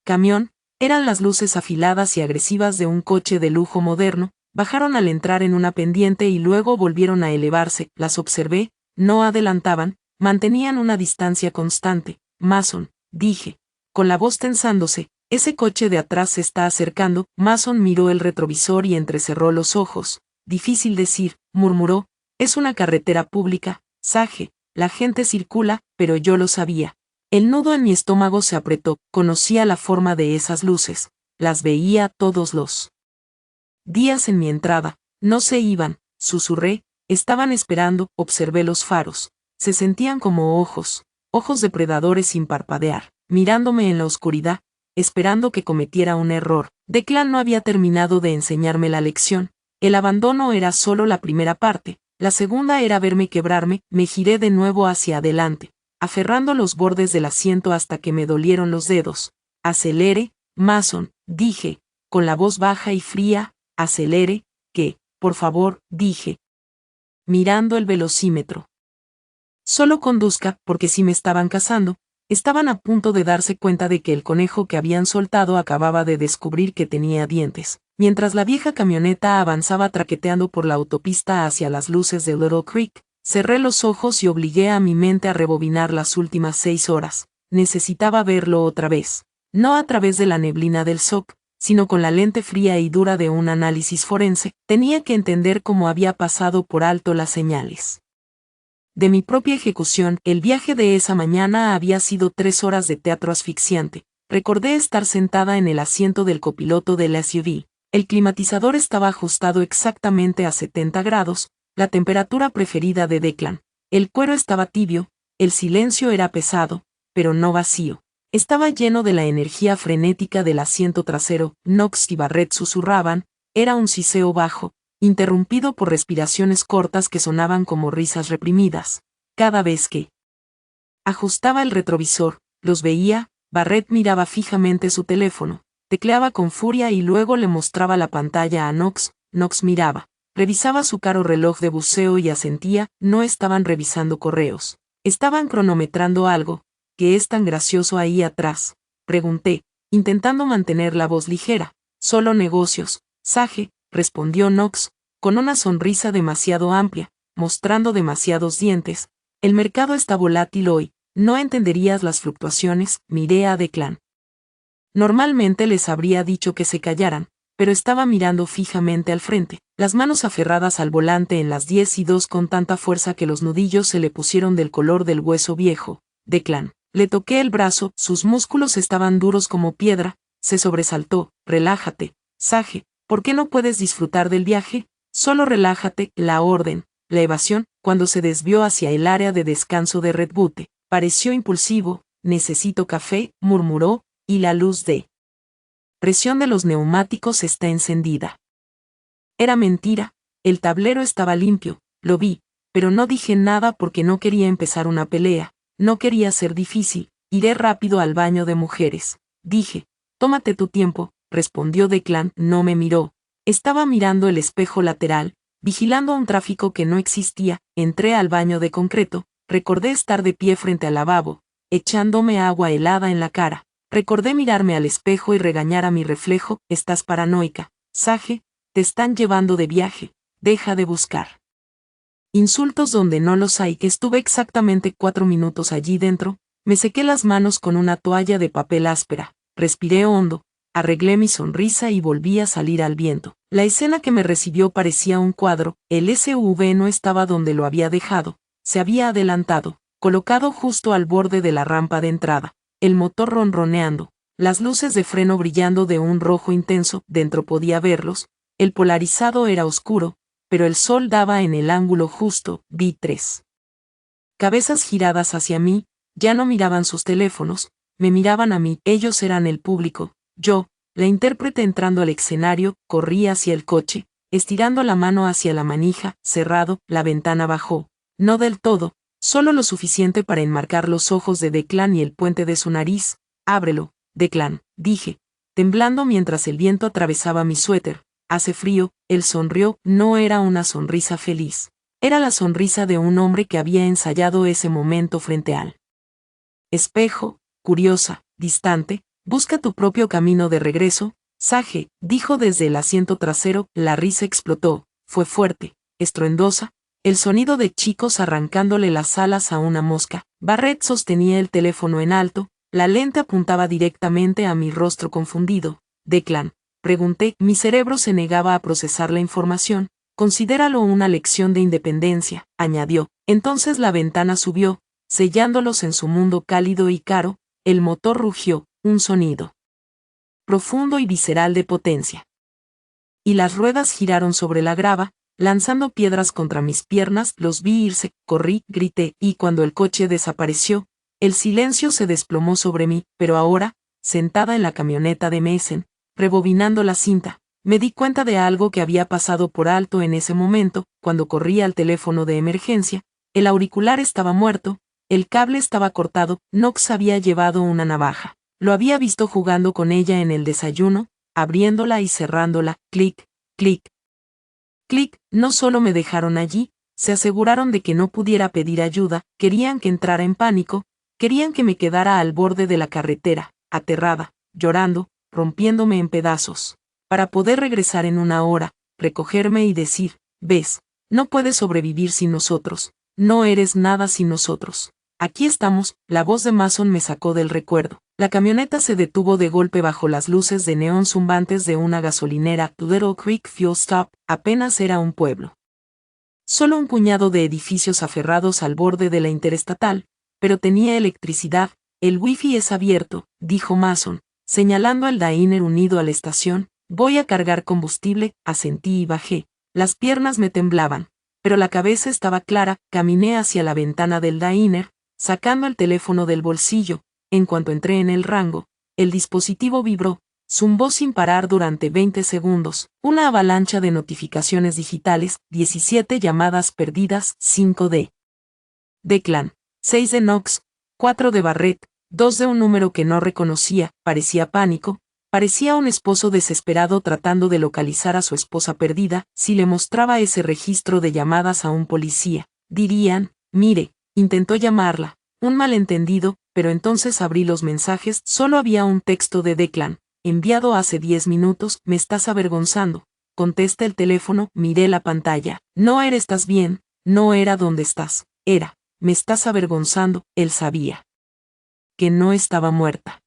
camión. Eran las luces afiladas y agresivas de un coche de lujo moderno. Bajaron al entrar en una pendiente y luego volvieron a elevarse. Las observé, no adelantaban, mantenían una distancia constante. Mason, dije, con la voz tensándose, ese coche de atrás se está acercando. Mason miró el retrovisor y entrecerró los ojos. Difícil decir, murmuró, es una carretera pública, Sage, la gente circula, pero yo lo sabía. El nudo en mi estómago se apretó. Conocía la forma de esas luces, las veía todos los días en mi entrada. No se iban, susurré, estaban esperando. Observé los faros. Se sentían como ojos depredadores sin parpadear, mirándome en la oscuridad, esperando que cometiera un error. Declan no había terminado de enseñarme la lección. El abandono era solo la primera parte, la segunda era verme quebrarme. Me giré de nuevo hacia adelante, aferrando los bordes del asiento hasta que me dolieron los dedos. Acelere, Mason, dije, con la voz baja y fría. Acelere, que, por favor, dije, mirando el velocímetro. Solo conduzca, porque si me estaban cazando. Estaban a punto de darse cuenta de que el conejo que habían soltado acababa de descubrir que tenía dientes. Mientras la vieja camioneta avanzaba traqueteando por la autopista hacia las luces de Little Creek, cerré los ojos y obligué a mi mente a rebobinar las últimas 6 horas. Necesitaba verlo otra vez. No a través de la neblina del SOC, sino con la lente fría y dura de un análisis forense. Tenía que entender cómo había pasado por alto las señales de mi propia ejecución. El viaje de esa mañana había sido 3 horas de teatro asfixiante. Recordé estar sentada en el asiento del copiloto del SUV. El climatizador estaba ajustado exactamente a 70 grados, la temperatura preferida de Declan. El cuero estaba tibio, el silencio era pesado, pero no vacío. Estaba lleno de la energía frenética del asiento trasero. Knox y Barrett susurraban. Era un siseo bajo, interrumpido por respiraciones cortas que sonaban como risas reprimidas. Cada vez que ajustaba el retrovisor, los veía. Barrett miraba fijamente su teléfono, tecleaba con furia y luego le mostraba la pantalla a Knox. Knox miraba, revisaba su caro reloj de buceo y asentía. No estaban revisando correos, estaban cronometrando algo. ¿Qué es tan gracioso ahí atrás?, pregunté, intentando mantener la voz ligera. Solo negocios, Sage, respondió Knox, con una sonrisa demasiado amplia, mostrando demasiados dientes. El mercado está volátil hoy, no entenderías las fluctuaciones. Miré a Declan. Normalmente les habría dicho que se callaran, pero estaba mirando fijamente al frente, las manos aferradas al volante en las 10:02 con tanta fuerza que los nudillos se le pusieron del color del hueso viejo. Declan. Le toqué el brazo, sus músculos estaban duros como piedra. Se sobresaltó. Relájate, Sage, ¿por qué no puedes disfrutar del viaje? Solo relájate. La orden, la evasión, cuando se desvió hacia el área de descanso de Red Butte, pareció impulsivo. Necesito café, murmuró, y la luz de presión de los neumáticos está encendida. Era mentira, el tablero estaba limpio, lo vi, pero no dije nada porque no quería empezar una pelea. No quería ser difícil. Iré rápido al baño de mujeres, dije. Tómate tu tiempo, respondió Declan. No me miró, Estaba mirando el espejo lateral, vigilando un tráfico que no existía. Entré al baño de concreto, recordé estar de pie frente al lavabo, echándome agua helada en la cara. Recordé mirarme al espejo y regañar a mi reflejo: estás paranoica, Sage, te están llevando de viaje, deja de buscar insultos donde no los hay. Estuve exactamente 4 minutos allí dentro, me sequé las manos con una toalla de papel áspera, respiré hondo, arreglé mi sonrisa y volví a salir al viento. La escena que me recibió parecía un cuadro. El SUV no estaba donde lo había dejado, se había adelantado, colocado justo al borde de la rampa de entrada, el motor ronroneando, las luces de freno brillando de un rojo intenso. Dentro podía verlos, el polarizado era oscuro, pero el sol daba en el ángulo justo. Vi 3 cabezas giradas hacia mí, ya no miraban sus teléfonos, me miraban a mí. Ellos eran el público. Yo, la intérprete entrando al escenario, corrí hacia el coche, estirando la mano hacia la manija. Cerrado, la ventana bajó, no del todo, solo lo suficiente para enmarcar los ojos de Declan y el puente de su nariz. Ábrelo, Declan, dije, temblando mientras el viento atravesaba mi suéter. Hace frío. Él sonrió. No era una sonrisa feliz. Era la sonrisa de un hombre que había ensayado ese momento frente al espejo. Curiosa, distante, busca tu propio camino de regreso, Sage, dijo desde el asiento trasero. La risa explotó, fue fuerte, estruendosa, el sonido de chicos arrancándole las alas a una mosca. Barrett sostenía el teléfono en alto, la lente apuntaba directamente a mi rostro confundido. Declan, pregunté. Mi cerebro se negaba a procesar la información. Considéralo una lección de independencia, añadió. Entonces la ventana subió, sellándolos en su mundo cálido y caro. El motor rugió, un sonido profundo y visceral de potencia. Y las ruedas giraron sobre la grava, lanzando piedras contra mis piernas. Los vi irse, corrí, grité, y cuando el coche desapareció, el silencio se desplomó sobre mí. Pero ahora, sentada en la camioneta de Mason, rebobinando la cinta, me di cuenta de algo que había pasado por alto en ese momento. Cuando corrí al teléfono de emergencia, el auricular estaba muerto, el cable estaba cortado. Knox había llevado una navaja. Lo había visto jugando con ella en el desayuno, abriéndola y cerrándola. Clic, clic, clic. No solo me dejaron allí, se aseguraron de que no pudiera pedir ayuda. Querían que entrara en pánico, querían que me quedara al borde de la carretera, aterrada, llorando, rompiéndome en pedazos, para poder regresar en 1 hora, recogerme y decir: ves, no puedes sobrevivir sin nosotros, no eres nada sin nosotros. Aquí estamos. La voz de Mason me sacó del recuerdo. La camioneta se detuvo de golpe bajo las luces de neón zumbantes de una gasolinera. Little Creek Fuel Stop. Apenas era un pueblo. Solo un puñado de edificios aferrados al borde de la interestatal, pero tenía electricidad. El wifi es abierto, dijo Mason, señalando al diner unido a la estación. Voy a cargar combustible. Asentí y bajé. Las piernas me temblaban, pero la cabeza estaba clara. Caminé hacia la ventana del diner, sacando el teléfono del bolsillo. En cuanto entré en el rango, el dispositivo vibró, zumbó sin parar durante 20 segundos. Una avalancha de notificaciones digitales. 17 llamadas perdidas. 5 de Declan, 6 de Knox, 4 de Barrett, 2 de un número que no reconocía. Parecía pánico, parecía un esposo desesperado tratando de localizar a su esposa perdida. Si le mostraba ese registro de llamadas a un policía, dirían: mire, intentó llamarla. Un malentendido. Pero entonces abrí los mensajes. Solo había un texto de Declan, enviado hace 10 minutos. Me estás avergonzando. Contesta el teléfono. Miré la pantalla. No estás bien, no era dónde estás, era: me estás avergonzando. Él sabía que no estaba muerta.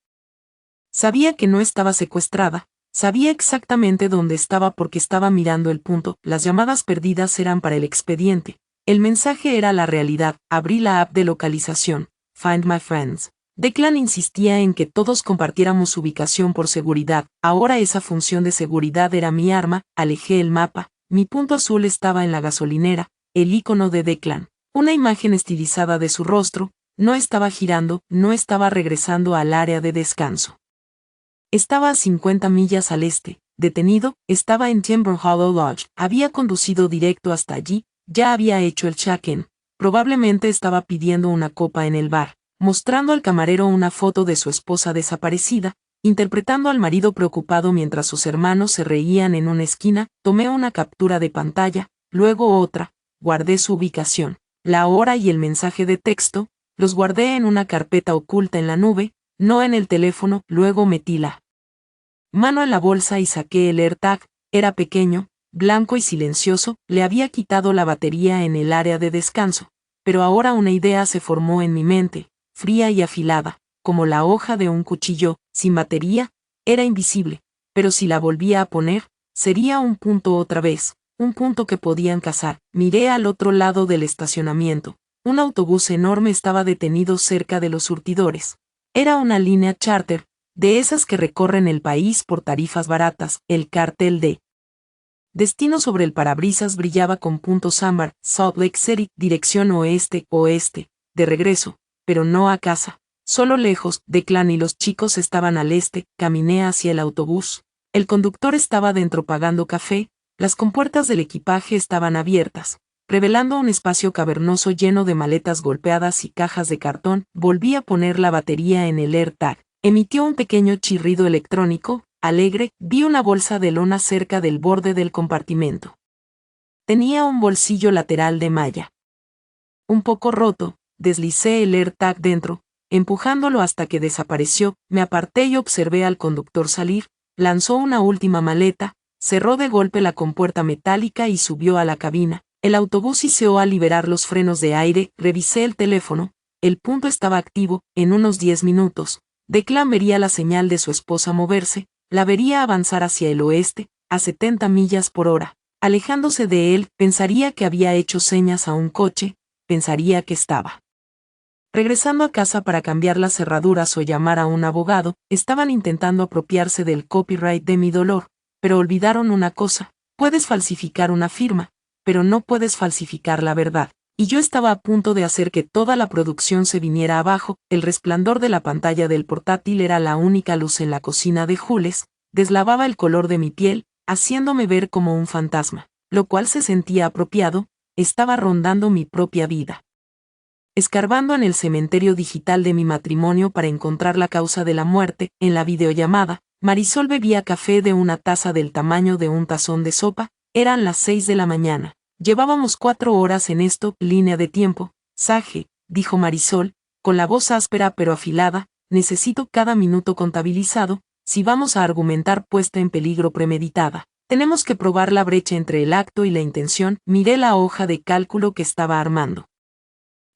Sabía que no estaba secuestrada, sabía exactamente dónde estaba porque estaba mirando el punto. Las llamadas perdidas eran para el expediente. El mensaje era la realidad. Abrí la app de localización. Find My Friends. Declan insistía en que todos compartiéramos su ubicación por seguridad. Ahora esa función de seguridad era mi arma. Alejé el mapa. Mi punto azul estaba en la gasolinera, el icono de Declan. Una imagen estilizada de su rostro. No estaba girando, no estaba regresando al área de descanso. Estaba a 50 millas al este. Detenido, estaba en Timber Hollow Lodge. Había conducido directo hasta allí, ya había hecho el check-in. Probablemente estaba pidiendo una copa en el bar, mostrando al camarero una foto de su esposa desaparecida. Interpretando al marido preocupado mientras sus hermanos se reían en una esquina, tomé una captura de pantalla, luego otra, guardé su ubicación, la hora y el mensaje de texto, los guardé en una carpeta oculta en la nube, no en el teléfono, luego metí la mano en la bolsa y saqué el AirTag. Era pequeño, blanco y silencioso, le había quitado la batería en el área de descanso, pero ahora una idea se formó en mi mente, fría y afilada, como la hoja de un cuchillo, sin batería, era invisible, pero si la volvía a poner, sería un punto otra vez, un punto que podían cazar. Miré al otro lado del estacionamiento. Un autobús enorme estaba detenido cerca de los surtidores. Era una línea charter, de esas que recorren el país por tarifas baratas. El cartel de destino sobre el parabrisas brillaba con puntos ámbar. Salt Lake City, dirección oeste, oeste, de regreso, pero no a casa. Solo lejos. Declan y los chicos estaban al este. Caminé hacia el autobús. El conductor estaba dentro pagando café. Las compuertas del equipaje estaban abiertas, revelando un espacio cavernoso lleno de maletas golpeadas y cajas de cartón. Volví a poner la batería en el AirTag. Emitió un pequeño chirrido electrónico. Alegre, vi una bolsa de lona cerca del borde del compartimento. Tenía un bolsillo lateral de malla. Un poco roto, deslicé el AirTag dentro, empujándolo hasta que desapareció. Me aparté y observé al conductor salir. Lanzó una última maleta, cerró de golpe la compuerta metálica y subió a la cabina. El autobús hiceó al liberar los frenos de aire. Revisé el teléfono. El punto estaba activo. En unos 10 minutos, Declan vería la señal de su esposa moverse. La vería avanzar hacia el oeste, a 70 millas por hora. Alejándose de él, pensaría que había hecho señas a un coche, pensaría que estaba regresando a casa para cambiar las cerraduras o llamar a un abogado. Estaban intentando apropiarse del copyright de mi dolor, pero olvidaron una cosa: puedes falsificar una firma, pero no puedes falsificar la verdad. Y yo estaba a punto de hacer que toda la producción se viniera abajo. El resplandor de la pantalla del portátil era la única luz en la cocina de Jules, deslavaba el color de mi piel, haciéndome ver como un fantasma, lo cual se sentía apropiado. Estaba rondando mi propia vida. Escarbando en el cementerio digital de mi matrimonio para encontrar la causa de la muerte. En la videollamada, Marisol bebía café de una taza del tamaño de un tazón de sopa. Eran las 6 de la mañana. Llevábamos 4 horas en esto. Línea de tiempo. Sage, dijo Marisol, con la voz áspera pero afilada, necesito cada minuto contabilizado, si vamos a argumentar puesta en peligro premeditada. Tenemos que probar la brecha entre el acto y la intención. Miré la hoja de cálculo que estaba armando.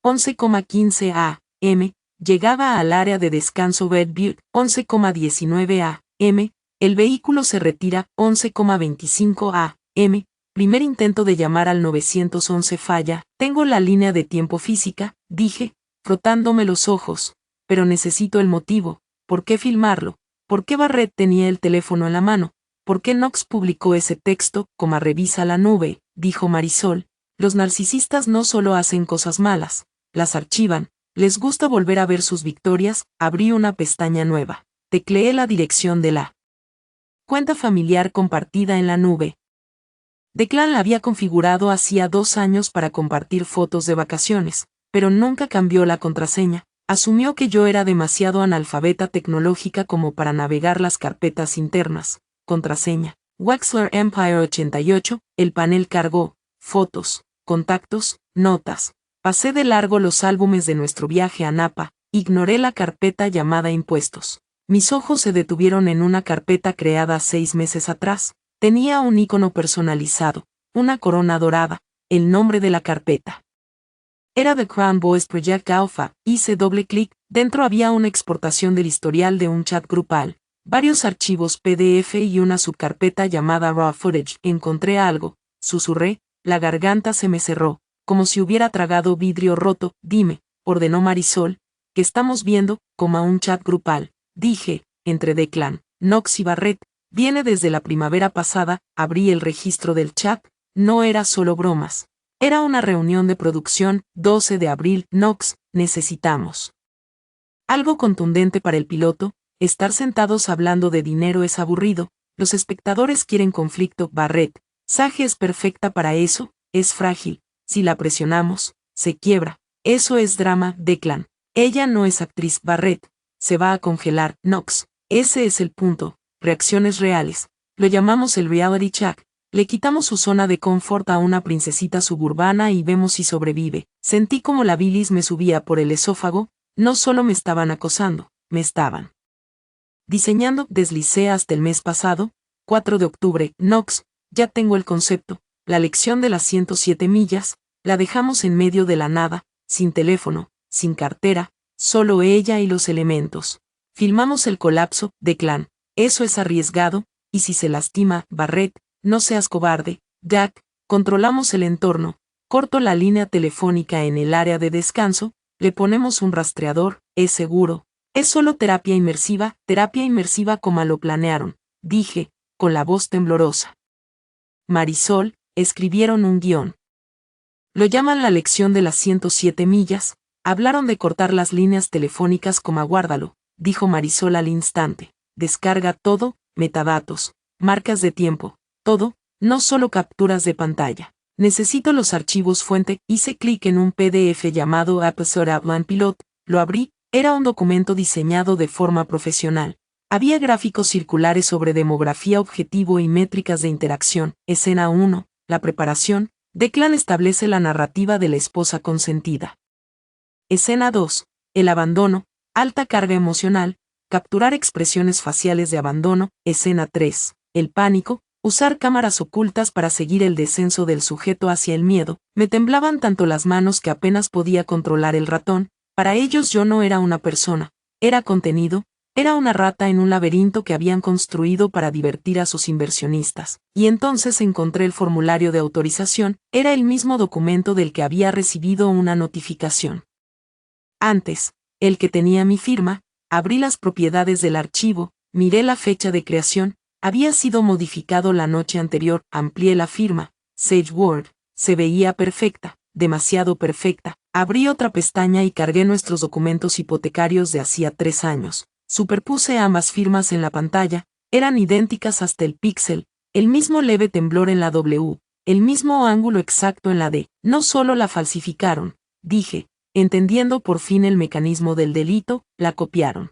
11,15 a.m., llegada al área de descanso Red Butte. 11,19 a.m., el vehículo se retira. 11,25 a.m., primer intento de llamar al 911 falla. Tengo la línea de tiempo física, dije, frotándome los ojos, pero necesito el motivo. ¿Por qué filmarlo? ¿Por qué Barrett tenía el teléfono en la mano? ¿Por qué Knox publicó ese texto? Revisa la nube, dijo Marisol. Los narcisistas no solo hacen cosas malas, las archivan. Les gusta volver a ver sus victorias. Abrí una pestaña nueva. Tecleé la dirección de la cuenta familiar compartida en la nube. Declan la había configurado hacía 2 años para compartir fotos de vacaciones, pero nunca cambió la contraseña. Asumió que yo era demasiado analfabeta tecnológica como para navegar las carpetas internas. Contraseña. Wexler Empire 88. El panel cargó. Fotos, contactos, notas. Pasé de largo los álbumes de nuestro viaje a Napa. Ignoré la carpeta llamada impuestos. Mis ojos se detuvieron en una carpeta creada 6 meses atrás. Tenía un icono personalizado, una corona dorada, el nombre de la carpeta. Era The Crown Boys Project Alpha. Hice doble clic. Dentro había una exportación del historial de un chat grupal, varios archivos PDF y una subcarpeta llamada Raw Footage. Encontré algo, susurré, la garganta se me cerró, como si hubiera tragado vidrio roto. Dime, ordenó Marisol, ¿qué estamos viendo? Un chat grupal, dije, entre Declan, Knox y Barrett. Viene desde la primavera pasada. Abrí el registro del chat. No era solo bromas. Era una reunión de producción. 12 de abril. Knox, necesitamos algo contundente para el piloto. Estar sentados hablando de dinero es aburrido. Los espectadores quieren conflicto. Barrett, Sage es perfecta para eso. Es frágil. Si la presionamos, se quiebra. Eso es drama. Declan, ella no es actriz. Barrett, se va a congelar. Knox, Ese es el punto, reacciones reales. Lo llamamos el reality check. Le quitamos su zona de confort a una princesita suburbana y vemos si sobrevive. Sentí como la bilis me subía por el esófago, no solo me estaban acosando, me estaban diseñando. Deslicé hasta el mes pasado, 4 de octubre, Knox, ya tengo el concepto, la lección de las 107 millas, la dejamos en medio de la nada, sin teléfono, sin cartera, solo ella y los elementos. Filmamos el colapso, Declan, eso es arriesgado, y si se lastima, Barrett, no seas cobarde, Jack, controlamos el entorno, corto la línea telefónica en el área de descanso, le ponemos un rastreador, es seguro. Es solo terapia inmersiva como lo planearon, dije, con la voz temblorosa. Marisol, escribieron un guión. Lo llaman la lección de las 107 millas, hablaron de cortar las líneas telefónicas como aguárdalo, dijo Marisol al instante. Descarga todo, metadatos, marcas de tiempo, todo, no solo capturas de pantalla. Necesito los archivos fuente, hice clic en un PDF llamado Episode Outline Pilot, lo abrí, era un documento diseñado de forma profesional. Había gráficos circulares sobre demografía objetivo y métricas de interacción. Escena 1, la preparación, Declan establece la narrativa de la esposa consentida. Escena 2, el abandono, alta carga emocional, capturar expresiones faciales de abandono. Escena 3, el pánico, usar cámaras ocultas para seguir el descenso del sujeto hacia el miedo. Me temblaban tanto las manos que apenas podía controlar el ratón. Para ellos yo no era una persona, era contenido, era una rata en un laberinto que habían construido para divertir a sus inversionistas. Y entonces encontré el formulario de autorización, era el mismo documento del que había recibido una notificación. Antes, el que tenía mi firma, abrí las propiedades del archivo, miré la fecha de creación, había sido modificado la noche anterior, amplié la firma, Sage Word, se veía perfecta, demasiado perfecta. Abrí otra pestaña y cargué nuestros documentos hipotecarios de hacía 3 años. Superpuse ambas firmas en la pantalla, eran idénticas hasta el píxel, el mismo leve temblor en la W, el mismo ángulo exacto en la D. No solo la falsificaron, dije, entendiendo por fin el mecanismo del delito, la copiaron.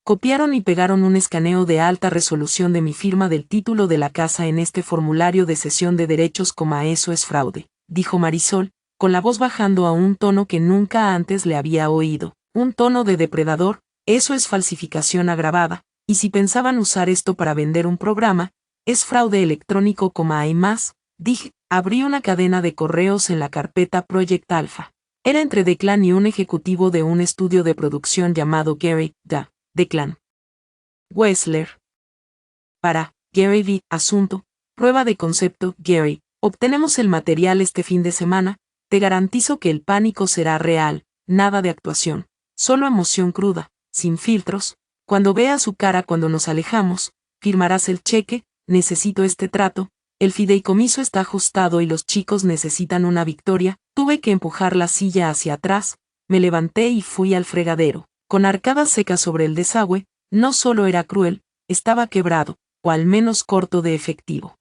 Copiaron y pegaron un escaneo de alta resolución de mi firma del título de la casa en este formulario de cesión de derechos. Eso es fraude, dijo Marisol, con la voz bajando a un tono que nunca antes le había oído, un tono de depredador. Eso es falsificación agravada, y si pensaban usar esto para vender un programa, es fraude electrónico. Hay más, dije, abrí una cadena de correos en la carpeta Project Alpha. Era entre Declan y un ejecutivo de un estudio de producción llamado Gary Declan Wessler. Para Gary V. Asunto, prueba de concepto. Gary, obtenemos el material este fin de semana, te garantizo que el pánico será real, nada de actuación, solo emoción cruda, sin filtros. Cuando veas su cara cuando nos alejamos, firmarás el cheque, necesito este trato, el fideicomiso está ajustado y los chicos necesitan una victoria. Tuve que empujar la silla hacia atrás, me levanté y fui al fregadero, con arcadas secas sobre el desagüe. No solo era cruel, estaba quebrado, o al menos corto de efectivo.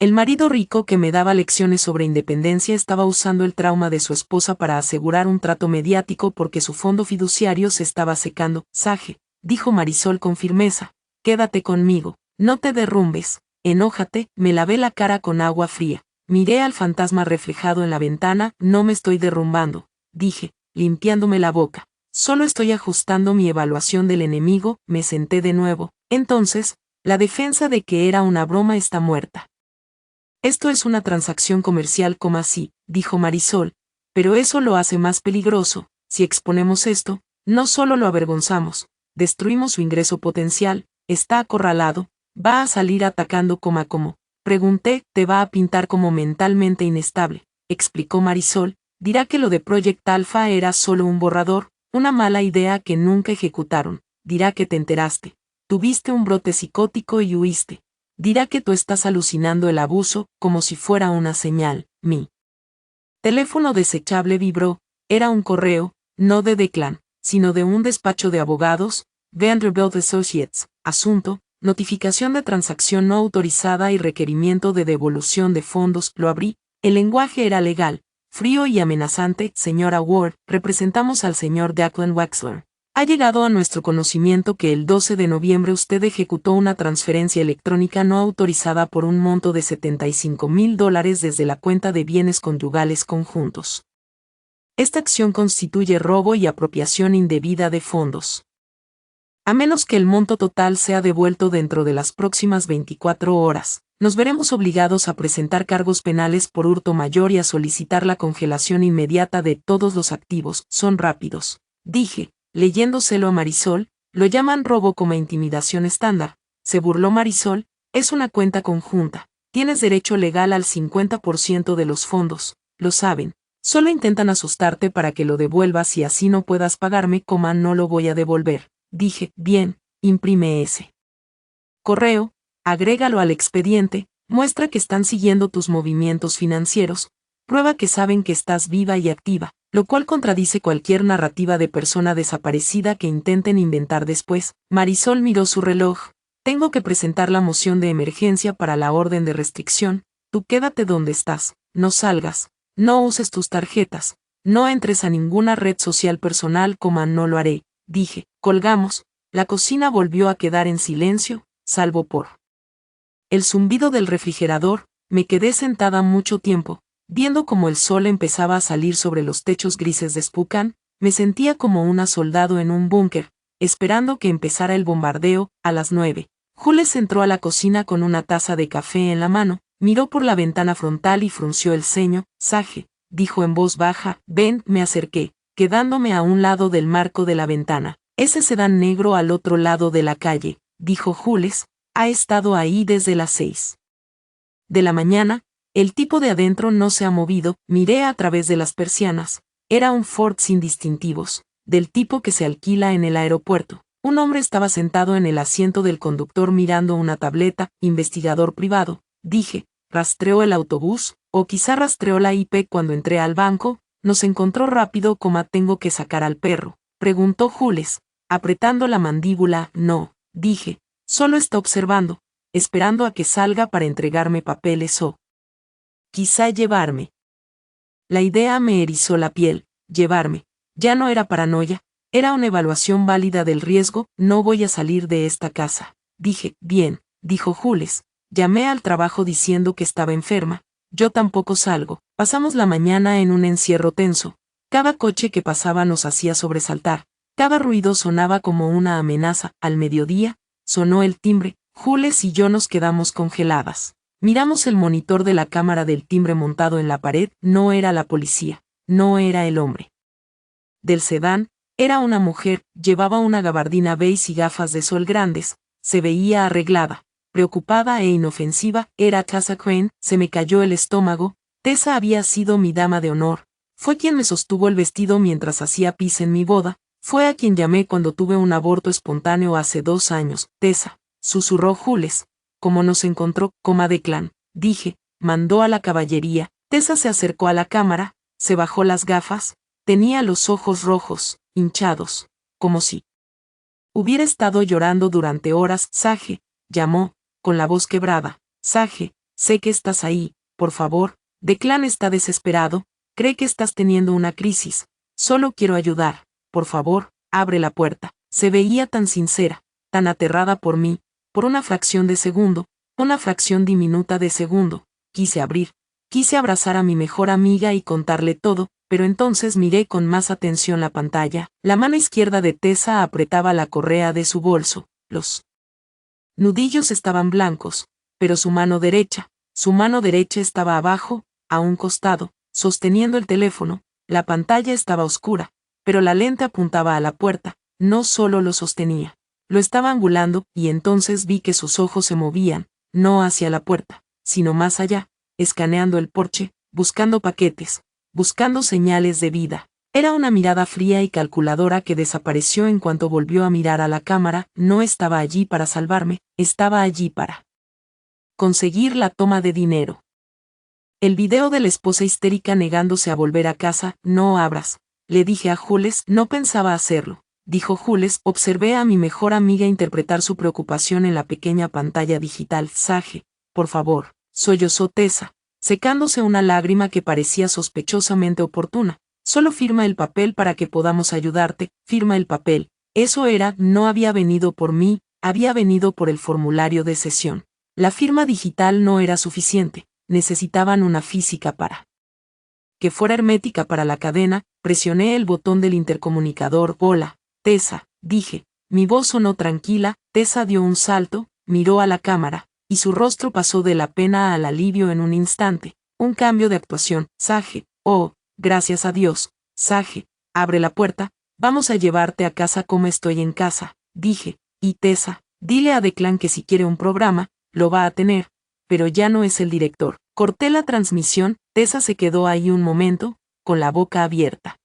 El marido rico que me daba lecciones sobre independencia estaba usando el trauma de su esposa para asegurar un trato mediático porque su fondo fiduciario se estaba secando. Sage, dijo Marisol con firmeza, quédate conmigo, no te derrumbes, enójate. Me lavé la cara con agua fría, miré al fantasma reflejado en la ventana. No me estoy derrumbando, dije, limpiándome la boca, solo estoy ajustando mi evaluación del enemigo. Me senté de nuevo. Entonces, la defensa de que era una broma está muerta. Esto es una transacción comercial. Sí, dijo Marisol, pero eso lo hace más peligroso. Si exponemos esto, no solo lo avergonzamos, destruimos su ingreso potencial, está acorralado, va a salir atacando. ¿Cómo? Pregunté. Te va a pintar como mentalmente inestable, explicó Marisol, dirá que lo de Project Alpha era solo un borrador, una mala idea que nunca ejecutaron, dirá que te enteraste, tuviste un brote psicótico y huiste. Dirá que tú estás alucinando el abuso, como si fuera una señal. Mi teléfono desechable vibró, era un correo, no de Declan, sino de un despacho de abogados, Vanderbilt Associates. Asunto, notificación de transacción no autorizada y requerimiento de devolución de fondos. Lo abrí, el lenguaje era legal, frío y amenazante. Señora Ward, representamos al señor Declan Wexler. Ha llegado a nuestro conocimiento que el 12 de noviembre usted ejecutó una transferencia electrónica no autorizada por un monto de $75,000 desde la cuenta de bienes conyugales conjuntos. Esta acción constituye robo y apropiación indebida de fondos. A menos que el monto total sea devuelto dentro de las próximas 24 horas, nos veremos obligados a presentar cargos penales por hurto mayor y a solicitar la congelación inmediata de todos los activos. Son rápidos, dije, leyéndoselo a Marisol. Lo llaman robo como intimidación estándar. Se burló Marisol. Es una cuenta conjunta. Tienes derecho legal al 50% de los fondos. Lo saben. Solo intentan asustarte para que lo devuelvas y así no puedas pagarme. No lo voy a devolver. Dije, bien, imprime ese correo, agrégalo al expediente, muestra que están siguiendo tus movimientos financieros, prueba que saben que estás viva y activa, lo cual contradice cualquier narrativa de persona desaparecida que intenten inventar después. Marisol miró su reloj. Tengo que presentar la moción de emergencia para la orden de restricción. Tú quédate donde estás, no salgas, no uses tus tarjetas, no entres a ninguna red social personal. No lo haré, dije. Colgamos. La cocina volvió a quedar en silencio, salvo por el zumbido del refrigerador. Me quedé sentada mucho tiempo, viendo cómo el sol empezaba a salir sobre los techos grises de Spokane. Me sentía como una soldado en un búnker, esperando que empezara el bombardeo. A las 9, Jules entró a la cocina con una taza de café en la mano, miró por la ventana frontal y frunció el ceño. Sage, dijo en voz baja. Ven. Me acerqué, quedándome a un lado del marco de la ventana. Ese sedán negro al otro lado de la calle, dijo Jules, ha estado ahí desde las 6 de la mañana. El tipo de adentro no se ha movido. Miré a través de las persianas. Era un Ford sin distintivos, del tipo que se alquila en el aeropuerto. Un hombre estaba sentado en el asiento del conductor mirando una tableta. Investigador privado, dije. Rastreó el autobús, o quizá rastreó la IP cuando entré al banco. Nos encontró rápido. Tengo que sacar al perro, preguntó Jules, apretando la mandíbula. No, dije, solo está observando, esperando a que salga para entregarme papeles o quizá llevarme. La idea me erizó la piel. Llevarme. Ya no era paranoia, era una evaluación válida del riesgo. No voy a salir de esta casa, dije. Bien, dijo Jules. Llamé al trabajo diciendo que estaba enferma. Yo tampoco salgo. Pasamos la mañana en un encierro tenso. Cada coche que pasaba nos hacía sobresaltar. Cada ruido sonaba como una amenaza. Al mediodía, sonó el timbre. Jules y yo nos quedamos congeladas. Miramos el monitor de la cámara del timbre montado en la pared. No era la policía. No era el hombre del sedán. Era una mujer. Llevaba una gabardina beige y gafas de sol grandes. Se veía arreglada, preocupada e inofensiva. Era Tessa Crane. Se me cayó el estómago. Tessa había sido mi dama de honor. Fue quien me sostuvo el vestido mientras hacía pis en mi boda. Fue a quien llamé cuando tuve un aborto espontáneo hace 2 años. Tessa, susurró Jules. ¿Cómo nos encontró? Declan, dije. Mandó a la caballería. Tessa se acercó a la cámara, se bajó las gafas. Tenía los ojos rojos, hinchados, como si hubiera estado llorando durante horas. Sage, llamó, con la voz quebrada. Sage, sé que estás ahí, por favor. Declan está desesperado, cree que estás teniendo una crisis. Solo quiero ayudar. Por favor, abre la puerta. Se veía tan sincera, tan aterrada por mí. Por una fracción de segundo, una fracción diminuta de segundo, quise abrir. Quise abrazar a mi mejor amiga y contarle todo, pero entonces miré con más atención la pantalla. La mano izquierda de Tessa apretaba la correa de su bolso. Los nudillos estaban blancos, pero su mano derecha estaba abajo, a un costado, sosteniendo el teléfono. La pantalla estaba oscura, pero la lente apuntaba a la puerta. No solo lo sostenía, lo estaba angulando, y entonces vi que sus ojos se movían, no hacia la puerta, sino más allá, escaneando el porche, buscando paquetes, buscando señales de vida. Era una mirada fría y calculadora que desapareció en cuanto volvió a mirar a la cámara. No estaba allí para salvarme, estaba allí para conseguir la toma de dinero. El video de la esposa histérica negándose a volver a casa. No abras, le dije a Jules. No pensaba hacerlo, dijo Jules. Observé a mi mejor amiga interpretar su preocupación en la pequeña pantalla digital. Sage, por favor, sollozó Tessa, secándose una lágrima que parecía sospechosamente oportuna. Solo firma el papel para que podamos ayudarte. Firma el papel, Eso era, no había venido por mí, había venido por el formulario de sesión. La firma digital no era suficiente, necesitaban una física para que fuera hermética para la cadena. Presioné el botón del intercomunicador. Hola, Tessa, dije. Mi voz sonó tranquila. Tessa dio un salto, miró a la cámara, y su rostro pasó de la pena al alivio en un instante. Un cambio de actuación. Sage, oh, gracias a Dios. Sage, abre la puerta, vamos a llevarte a casa como estoy en casa, dije. Y Tessa, dile a Declan que si quiere un programa, lo va a tener, pero ya no es el director. Corté la transmisión. Tessa se quedó ahí un momento, con la boca abierta.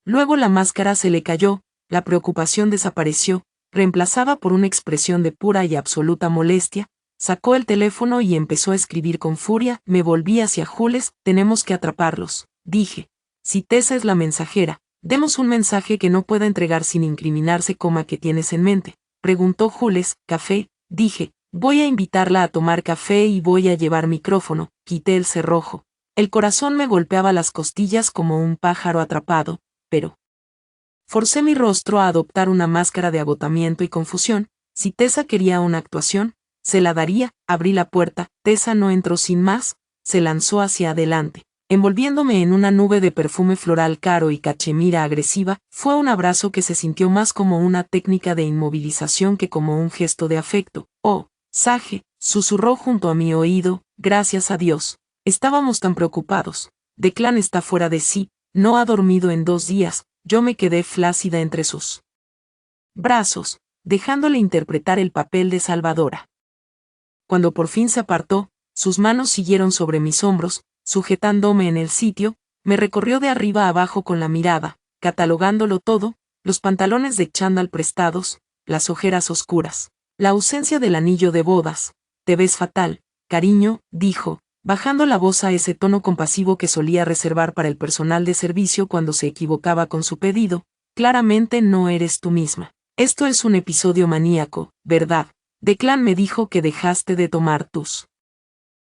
Luego la máscara se le cayó, la preocupación desapareció, reemplazada por una expresión de pura y absoluta molestia. Sacó el teléfono y empezó a escribir con furia. Me volví hacia Jules. Tenemos que atraparlos, dije. Si Tessa es la mensajera, demos un mensaje que no pueda entregar sin incriminarse. ¿Qué tienes en mente?, preguntó Jules. Café, dije. Voy a invitarla a tomar café y voy a llevar micrófono. Quité el cerrojo. El corazón me golpeaba las costillas como un pájaro atrapado, pero forcé mi rostro a adoptar una máscara de agotamiento y confusión. Si Tessa quería una actuación, se la daría. Abrí la puerta. Tessa no entró sin más, se lanzó hacia adelante, envolviéndome en una nube de perfume floral caro y cachemira agresiva. Fue un abrazo que se sintió más como una técnica de inmovilización que como un gesto de afecto. Oh, Sage, susurró junto a mi oído. Gracias a Dios. Estábamos tan preocupados. Declan está fuera de sí, no ha dormido en 2 días. Yo me quedé flácida entre sus brazos, dejándole interpretar el papel de salvadora. Cuando por fin se apartó, sus manos siguieron sobre mis hombros, sujetándome en el sitio. Me recorrió de arriba a abajo con la mirada, catalogándolo todo: los pantalones de chándal prestados, las ojeras oscuras, la ausencia del anillo de bodas. Te ves fatal, cariño, dijo, bajando la voz a ese tono compasivo que solía reservar para el personal de servicio cuando se equivocaba con su pedido. Claramente no eres tú misma. Esto es un episodio maníaco, ¿verdad? Declan me dijo que dejaste de tomar tus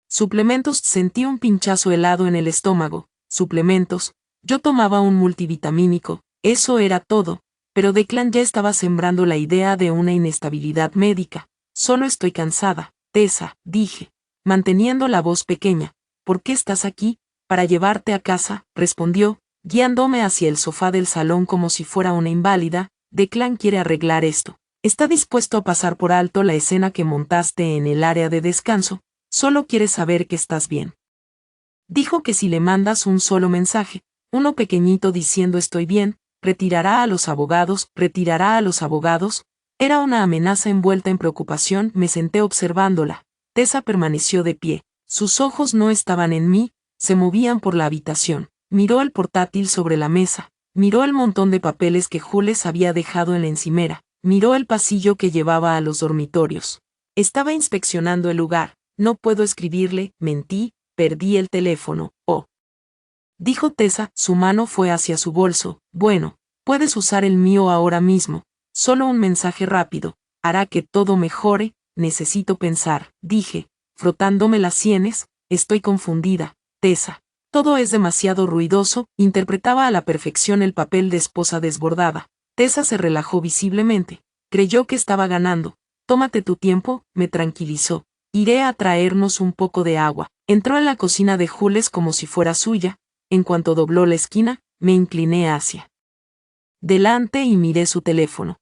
suplementos. Sentí un pinchazo helado en el estómago. Suplementos. Yo tomaba un multivitamínico, eso era todo, pero Declan ya estaba sembrando la idea de una inestabilidad médica. Solo estoy cansada, Tessa, dije, manteniendo la voz pequeña. ¿Por qué estás aquí? Para llevarte a casa, respondió, guiándome hacia el sofá del salón como si fuera una inválida. Declan quiere arreglar esto. Está dispuesto a pasar por alto la escena que montaste en el área de descanso. Solo quiere saber que estás bien. Dijo que si le mandas un solo mensaje, uno pequeñito diciendo estoy bien, retirará a los abogados. Era una amenaza envuelta en preocupación. Me senté observándola. Tessa permaneció de pie. Sus ojos no estaban en mí, se movían por la habitación. Miró el portátil sobre la mesa. Miró el montón de papeles que Jules había dejado en la encimera. Miró el pasillo que llevaba a los dormitorios. Estaba inspeccionando el lugar. No puedo escribirle, mentí, perdí el teléfono. Oh, dijo Tessa. Su mano fue hacia su bolso. Bueno, puedes usar el mío ahora mismo. Solo un mensaje rápido. Hará que todo mejore. Necesito pensar, dije, frotándome las sienes. Estoy confundida, Tessa. Todo es demasiado ruidoso. Interpretaba a la perfección el papel de esposa desbordada. Tessa se relajó visiblemente. Creyó que estaba ganando. Tómate tu tiempo, me tranquilizó. Iré a traernos un poco de agua. Entró en la cocina de Jules como si fuera suya. En cuanto dobló la esquina, me incliné hacia delante y miré su teléfono,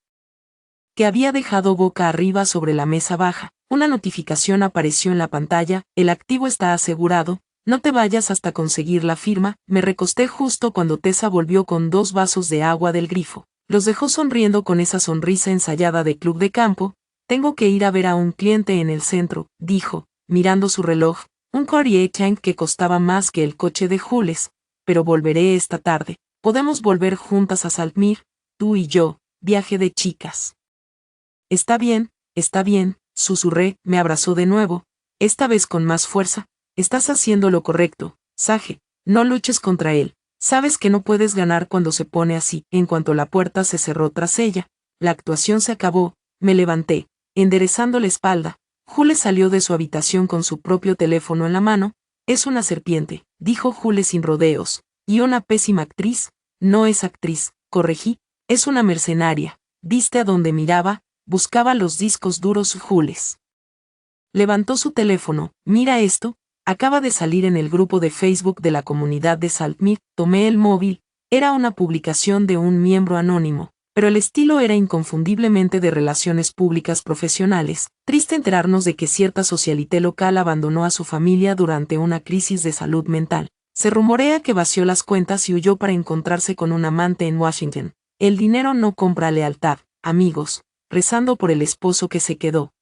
que había dejado boca arriba sobre la mesa baja. Una notificación apareció en la pantalla. El activo está asegurado. No te vayas hasta conseguir la firma. Me recosté justo cuando Tessa volvió con 2 vasos de agua del grifo. Los dejó sonriendo con esa sonrisa ensayada de club de campo. Tengo que ir a ver a un cliente en el centro, dijo, mirando su reloj. Un Cartier Tank que costaba más que el coche de Jules. Pero volveré esta tarde. Podemos volver juntas a Saltmere, tú y yo, viaje de chicas. Está bien, susurré. Me abrazó de nuevo, esta vez con más fuerza. Estás haciendo lo correcto, Sage, no luches contra él. Sabes que no puedes ganar cuando se pone así. En cuanto la puerta se cerró tras ella, la actuación se acabó. Me levanté, enderezando la espalda. Jules salió de su habitación con su propio teléfono en la mano. Es una serpiente, dijo Jules sin rodeos. Y una pésima actriz. No es actriz, corregí. Es una mercenaria. ¿Viste a dónde miraba? Buscaba los discos duros. Jules levantó su teléfono. Mira esto, acaba de salir en el grupo de Facebook de la comunidad de Saltmid. Tomé el móvil, era una publicación de un miembro anónimo, pero el estilo era inconfundiblemente de relaciones públicas profesionales. Triste enterarnos de que cierta socialité local abandonó a su familia durante una crisis de salud mental. Se rumorea que vació las cuentas y huyó para encontrarse con un amante en Washington. El dinero no compra lealtad, amigos, rezando por el esposo que se quedó.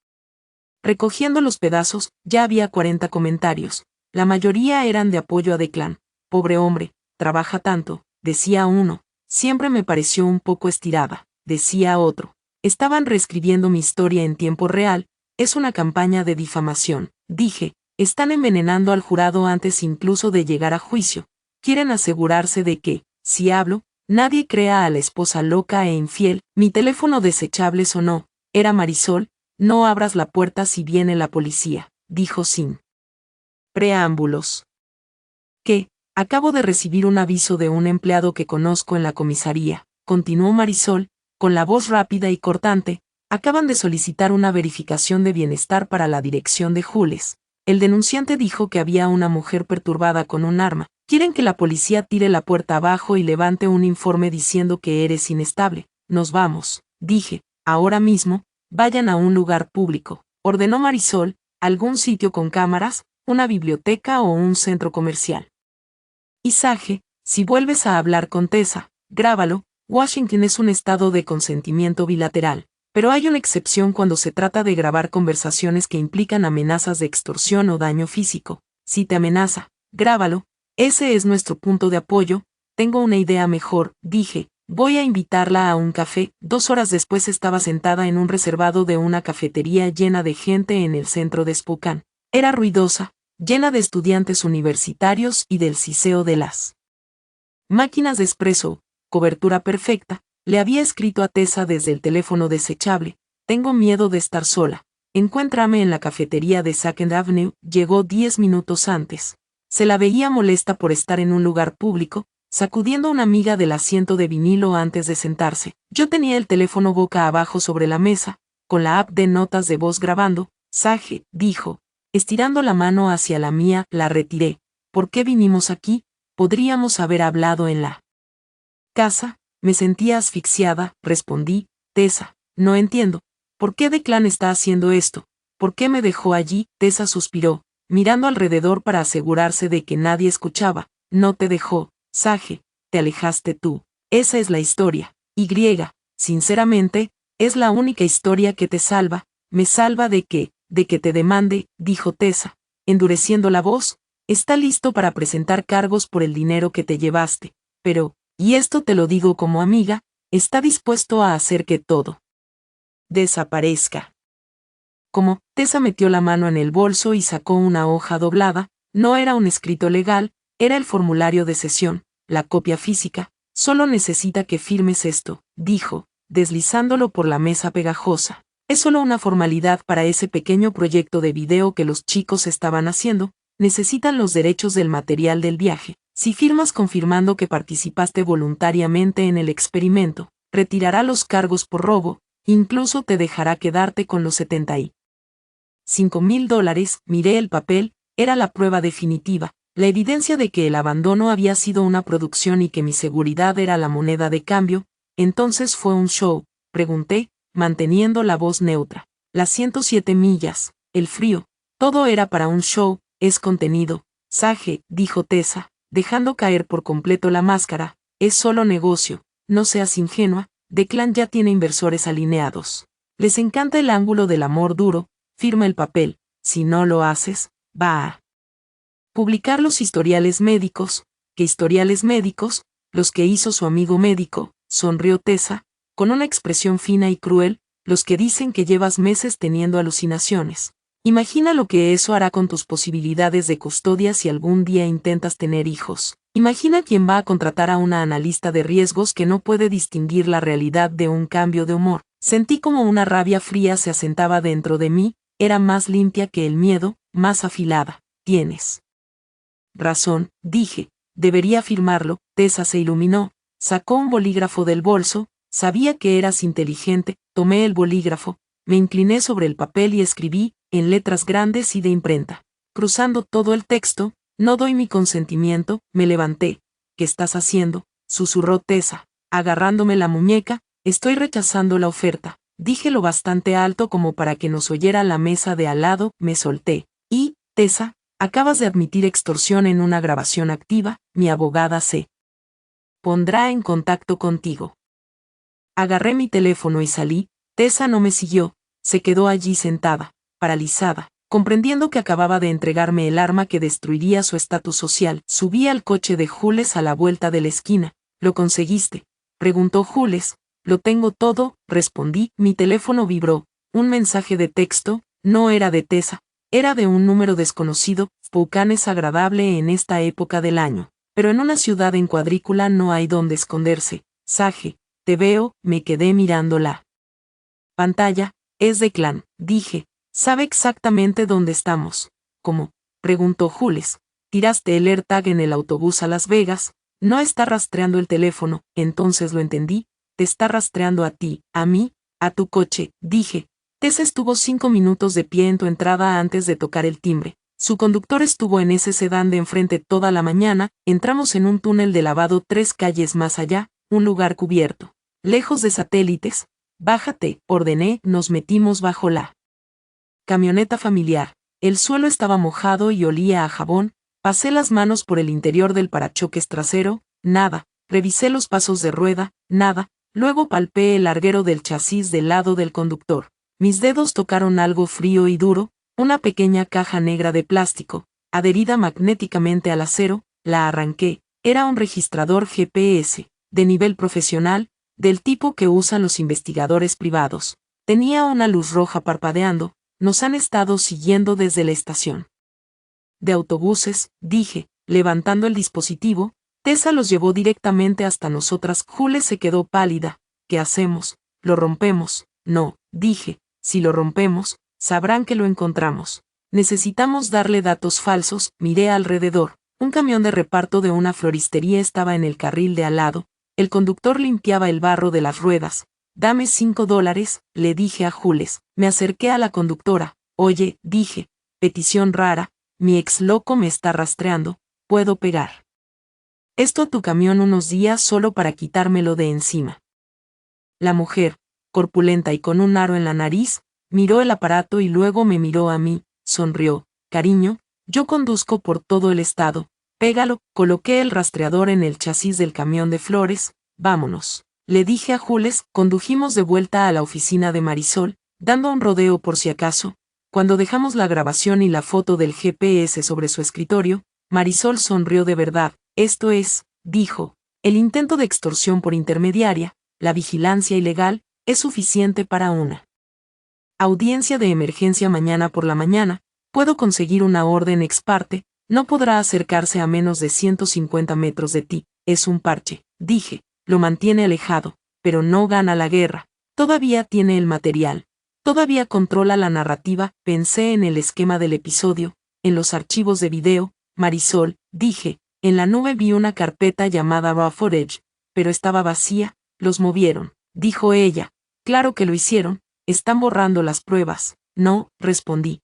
Recogiendo los pedazos, ya había 40 comentarios. La mayoría eran de apoyo a Declan. Pobre hombre, trabaja tanto, decía uno. Siempre me pareció un poco estirada, decía otro. Estaban reescribiendo mi historia en tiempo real, es una campaña de difamación, dije. Están envenenando al jurado antes incluso de llegar a juicio. Quieren asegurarse de que, si hablo, nadie crea a la esposa loca e infiel. Mi teléfono desechable sonó. Era Marisol. No abras la puerta si viene la policía, dijo sin preámbulos. ¿Qué? Acabo de recibir un aviso de un empleado que conozco en la comisaría, continuó Marisol, con la voz rápida y cortante. Acaban de solicitar una verificación de bienestar para la dirección de Jules. El denunciante dijo que había una mujer perturbada con un arma. Quieren que la policía tire la puerta abajo y levante un informe diciendo que eres inestable. Nos vamos, dije, ahora mismo. Vayan a un lugar público, ordenó Marisol, algún sitio con cámaras, una biblioteca o un centro comercial. Y Sage, si vuelves a hablar con Tessa, grábalo. Washington es un estado de consentimiento bilateral, pero hay una excepción cuando se trata de grabar conversaciones que implican amenazas de extorsión o daño físico. Si te amenaza, grábalo. Ese es nuestro punto de apoyo. Tengo una idea mejor, dije. Voy a invitarla a un café. 2 horas después estaba sentada en un reservado de una cafetería llena de gente en el centro de Spokane. Era ruidosa, llena de estudiantes universitarios y del siseo de las máquinas de espresso. Cobertura perfecta. Le había escrito a Tessa desde el teléfono desechable. Tengo miedo de estar sola. Encuéntrame en la cafetería de Second Avenue. Llegó 10 minutos antes. Se la veía molesta por estar en un lugar público, sacudiendo a una amiga del asiento de vinilo antes de sentarse. Yo tenía el teléfono boca abajo sobre la mesa, con la app de notas de voz grabando. Sage, dijo, estirando la mano hacia la mía. La retiré. ¿Por qué vinimos aquí? Podríamos haber hablado en la casa. Me sentía asfixiada, respondí. Tessa, no entiendo. ¿Por qué Declan está haciendo esto? ¿Por qué me dejó allí? Tessa suspiró, mirando alrededor para asegurarse de que nadie escuchaba. No te dejó. Sage, te alejaste tú. Esa es la historia. Y, sinceramente, es la única historia que te salva. ¿Me salva de qué? De que te demande, dijo Tessa, endureciendo la voz. Está listo para presentar cargos por el dinero que te llevaste. Pero, y esto te lo digo como amiga, está dispuesto a hacer que todo desaparezca. Como, Tessa metió la mano en el bolso y sacó una hoja doblada. No era un escrito legal, era el formulario de sesión, la copia física. Solo necesita que firmes esto, dijo, deslizándolo por la mesa pegajosa. Es solo una formalidad para ese pequeño proyecto de video que los chicos estaban haciendo. Necesitan los derechos del material del viaje. Si firmas confirmando que participaste voluntariamente en el experimento, retirará los cargos por robo, incluso te dejará quedarte con los $75,000. Miré el papel, era la prueba definitiva. La evidencia de que el abandono había sido una producción y que mi seguridad era la moneda de cambio. Entonces fue un show, pregunté, manteniendo la voz neutra. Las 107 millas, el frío, todo era para un show, es contenido. Sage, dijo Tessa, dejando caer por completo la máscara, es solo negocio, no seas ingenua. Declan ya tiene inversores alineados. Les encanta el ángulo del amor duro. Firma el papel. Si no lo haces, va a publicar los historiales médicos. ¿Qué historiales médicos? Los que hizo su amigo médico, sonrió Tessa, con una expresión fina y cruel, los que dicen que llevas meses teniendo alucinaciones. Imagina lo que eso hará con tus posibilidades de custodia si algún día intentas tener hijos. Imagina quién va a contratar a una analista de riesgos que no puede distinguir la realidad de un cambio de humor. Sentí como una rabia fría se asentaba dentro de mí, era más limpia que el miedo, más afilada. Tienes razón, dije, debería firmarlo. Tessa se iluminó, sacó un bolígrafo del bolso, Sabía que eras inteligente, tomé el bolígrafo, me incliné sobre el papel y escribí, en letras grandes y de imprenta. Cruzando todo el texto, no doy mi consentimiento, me levanté. ¿Qué estás haciendo?, susurró Tessa, agarrándome la muñeca. Estoy rechazando la oferta. Dije lo bastante alto como para que nos oyera la mesa de al lado, me solté. Y, Tessa, acabas de admitir extorsión en una grabación activa, mi abogada se pondrá en contacto contigo. Agarré mi teléfono y salí. Tessa no me siguió, se quedó allí sentada, paralizada, comprendiendo que acababa de entregarme el arma que destruiría su estatus social. Subí al coche de Jules a la vuelta de la esquina. ¿Lo conseguiste?, preguntó Jules. Lo tengo todo, respondí. Mi teléfono vibró. Un mensaje de texto. No era de Tessa, era de un número desconocido. Spokane es agradable en esta época del año, pero en una ciudad en cuadrícula no hay donde esconderse. Sage, te veo. Me quedé mirando la pantalla. Es Declan, dije. Sabe exactamente dónde estamos. ¿Cómo?, preguntó Jules. Tiraste el AirTag en el autobús a Las Vegas. No está rastreando el teléfono. Entonces lo entendí. Te está rastreando a ti, a mí, a tu coche, dije. Tessa estuvo 5 minutos de pie en tu entrada antes de tocar el timbre. Su conductor estuvo en ese sedán de enfrente toda la mañana. Entramos en un túnel de lavado 3 calles más allá, un lugar cubierto, lejos de satélites. Bájate, ordené. Nos metimos bajo la camioneta familiar. El suelo estaba mojado y olía a jabón. Pasé las manos por el interior del parachoques trasero. Nada. Revisé los pasos de rueda. Nada. Luego palpé el larguero del chasis del lado del conductor. Mis dedos tocaron algo frío y duro, una pequeña caja negra de plástico, adherida magnéticamente al acero. La arranqué. Era un registrador GPS, de nivel profesional, del tipo que usan los investigadores privados. Tenía una luz roja parpadeando. Nos han estado siguiendo desde la estación de autobuses, dije, levantando el dispositivo. Tessa los llevó directamente hasta nosotras. Jules se quedó pálida. ¿Qué hacemos? ¿Lo rompemos? No, dije. Si lo rompemos, sabrán que lo encontramos. Necesitamos darle datos falsos. Miré alrededor. Un camión de reparto de una floristería estaba en el carril de al lado. El conductor limpiaba el barro de las ruedas. Dame $5, le dije a Jules. Me acerqué a la conductora. Oye, dije, petición rara, mi ex loco me está rastreando. ¿Puedo pegar esto a tu camión unos días solo para quitármelo de encima? La mujer, corpulenta y con un aro en la nariz, miró el aparato y luego me miró a mí. Sonrió. Cariño, yo conduzco por todo el estado. Pégalo. Coloqué el rastreador en el chasis del camión de flores. Vámonos, le dije a Jules. Condujimos de vuelta a la oficina de Marisol, dando un rodeo por si acaso. Cuando dejamos la grabación y la foto del GPS sobre su escritorio, Marisol sonrió de verdad. Esto es, dijo, el intento de extorsión por intermediaria. La vigilancia ilegal es suficiente para una audiencia de emergencia mañana por la mañana. Puedo conseguir una orden ex parte. No podrá acercarse a menos de 150 metros de ti. Es un parche, dije. Lo mantiene alejado, pero no gana la guerra. Todavía tiene el material. Todavía controla la narrativa. Pensé en el esquema del episodio, en los archivos de video. Marisol, dije, en la nube vi una carpeta llamada Raw Footage, pero estaba vacía. Los movieron, dijo ella. Claro que lo hicieron. Están borrando las pruebas. No, respondí.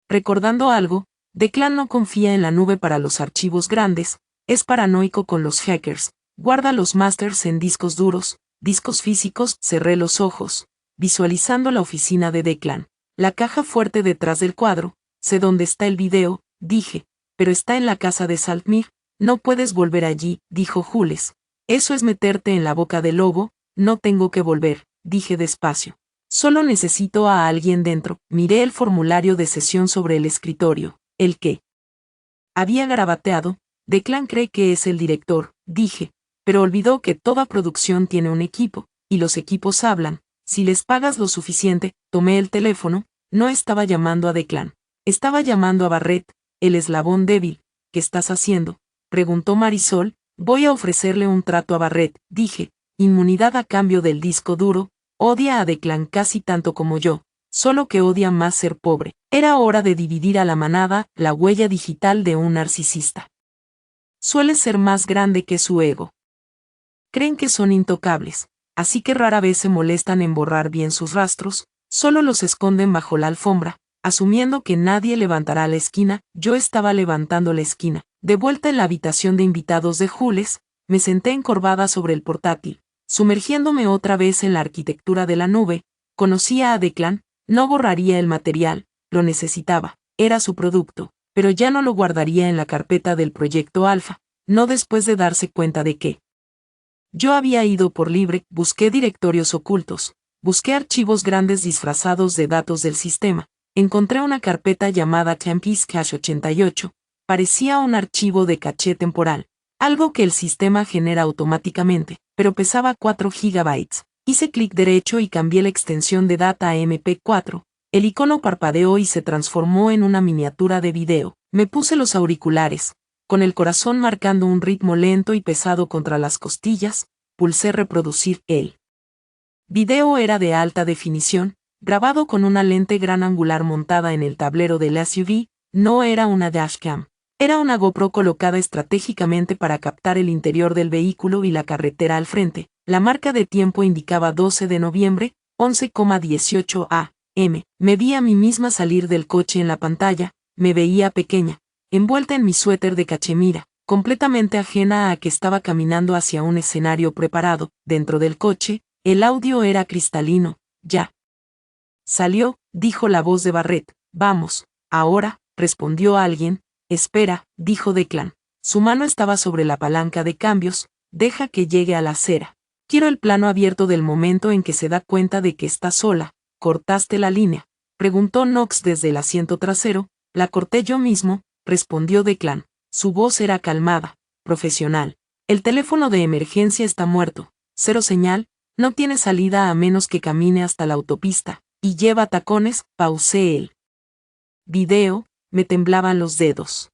Recordando algo, Declan no confía en la nube para los archivos grandes. Es paranoico con los hackers. Guarda los masters en discos duros, discos físicos. Cerré los ojos, visualizando la oficina de Declan. La caja fuerte detrás del cuadro. Sé dónde está el video, dije, pero está en la casa de Saltmir. No puedes volver allí, dijo Jules. Eso es meterte en la boca del lobo. No tengo que volver, dije despacio. Solo necesito a alguien dentro. Miré el formulario de sesión sobre el escritorio. El que había garabateado. Declan cree que es el director, dije, pero olvidó que toda producción tiene un equipo, y los equipos hablan. Si les pagas lo suficiente. Tomé el teléfono. No estaba llamando a Declan. Estaba llamando a Barrett, el eslabón débil. ¿Qué estás haciendo?, preguntó Marisol. Voy a ofrecerle un trato a Barrett, dije. Inmunidad a cambio del disco duro. Odia a Declan casi tanto como yo, solo que odia más ser pobre. Era hora de dividir a la manada. La huella digital de un narcisista suele ser más grande que su ego. Creen que son intocables. así que rara vez se molestan en borrar bien sus rastros, solo los esconden bajo la alfombra, asumiendo que nadie levantará la esquina. Yo estaba levantando la esquina. De vuelta en la habitación de invitados de Jules, me senté encorvada sobre el portátil, sumergiéndome otra vez en la arquitectura de la nube. Conocía a Declan, no borraría el material, lo necesitaba, era su producto, pero ya no lo guardaría en la carpeta del proyecto Alpha, no después de darse cuenta de que yo había ido por libre. Busqué directorios ocultos, busqué archivos grandes disfrazados de datos del sistema. Encontré una carpeta llamada Tempest Cache 88, parecía un archivo de caché temporal, algo que el sistema genera automáticamente, pero pesaba 4 gigabytes. Hice clic derecho y cambié la extensión de data a MP4, el icono parpadeó y se transformó en una miniatura de video. Me puse los auriculares, con el corazón marcando un ritmo lento y pesado contra las costillas, pulsé reproducir. El video era de alta definición, grabado con una lente gran angular montada en el tablero del SUV. No era una dashcam, era una GoPro colocada estratégicamente para captar el interior del vehículo y la carretera al frente. La marca de tiempo indicaba 12 de noviembre, 11,18 a.m. Me vi a mí misma salir del coche en la pantalla, me veía pequeña, envuelta en mi suéter de cachemira, completamente ajena a que estaba caminando hacia un escenario preparado. Dentro del coche, el audio era cristalino. Ya salió, dijo la voz de Barrett. Vamos, ahora, respondió alguien. Espera, dijo Declan. Su mano estaba sobre la palanca de cambios. Deja que llegue a la acera. Quiero el plano abierto del momento en que se da cuenta de que está sola. ¿Cortaste la línea?, preguntó Knox desde el asiento trasero. La corté yo mismo, respondió Declan. Su voz era calmada, profesional. El teléfono de emergencia está muerto. Cero señal, no tiene salida a menos que camine hasta la autopista. Y lleva tacones. Pausé el video, me temblaban los dedos.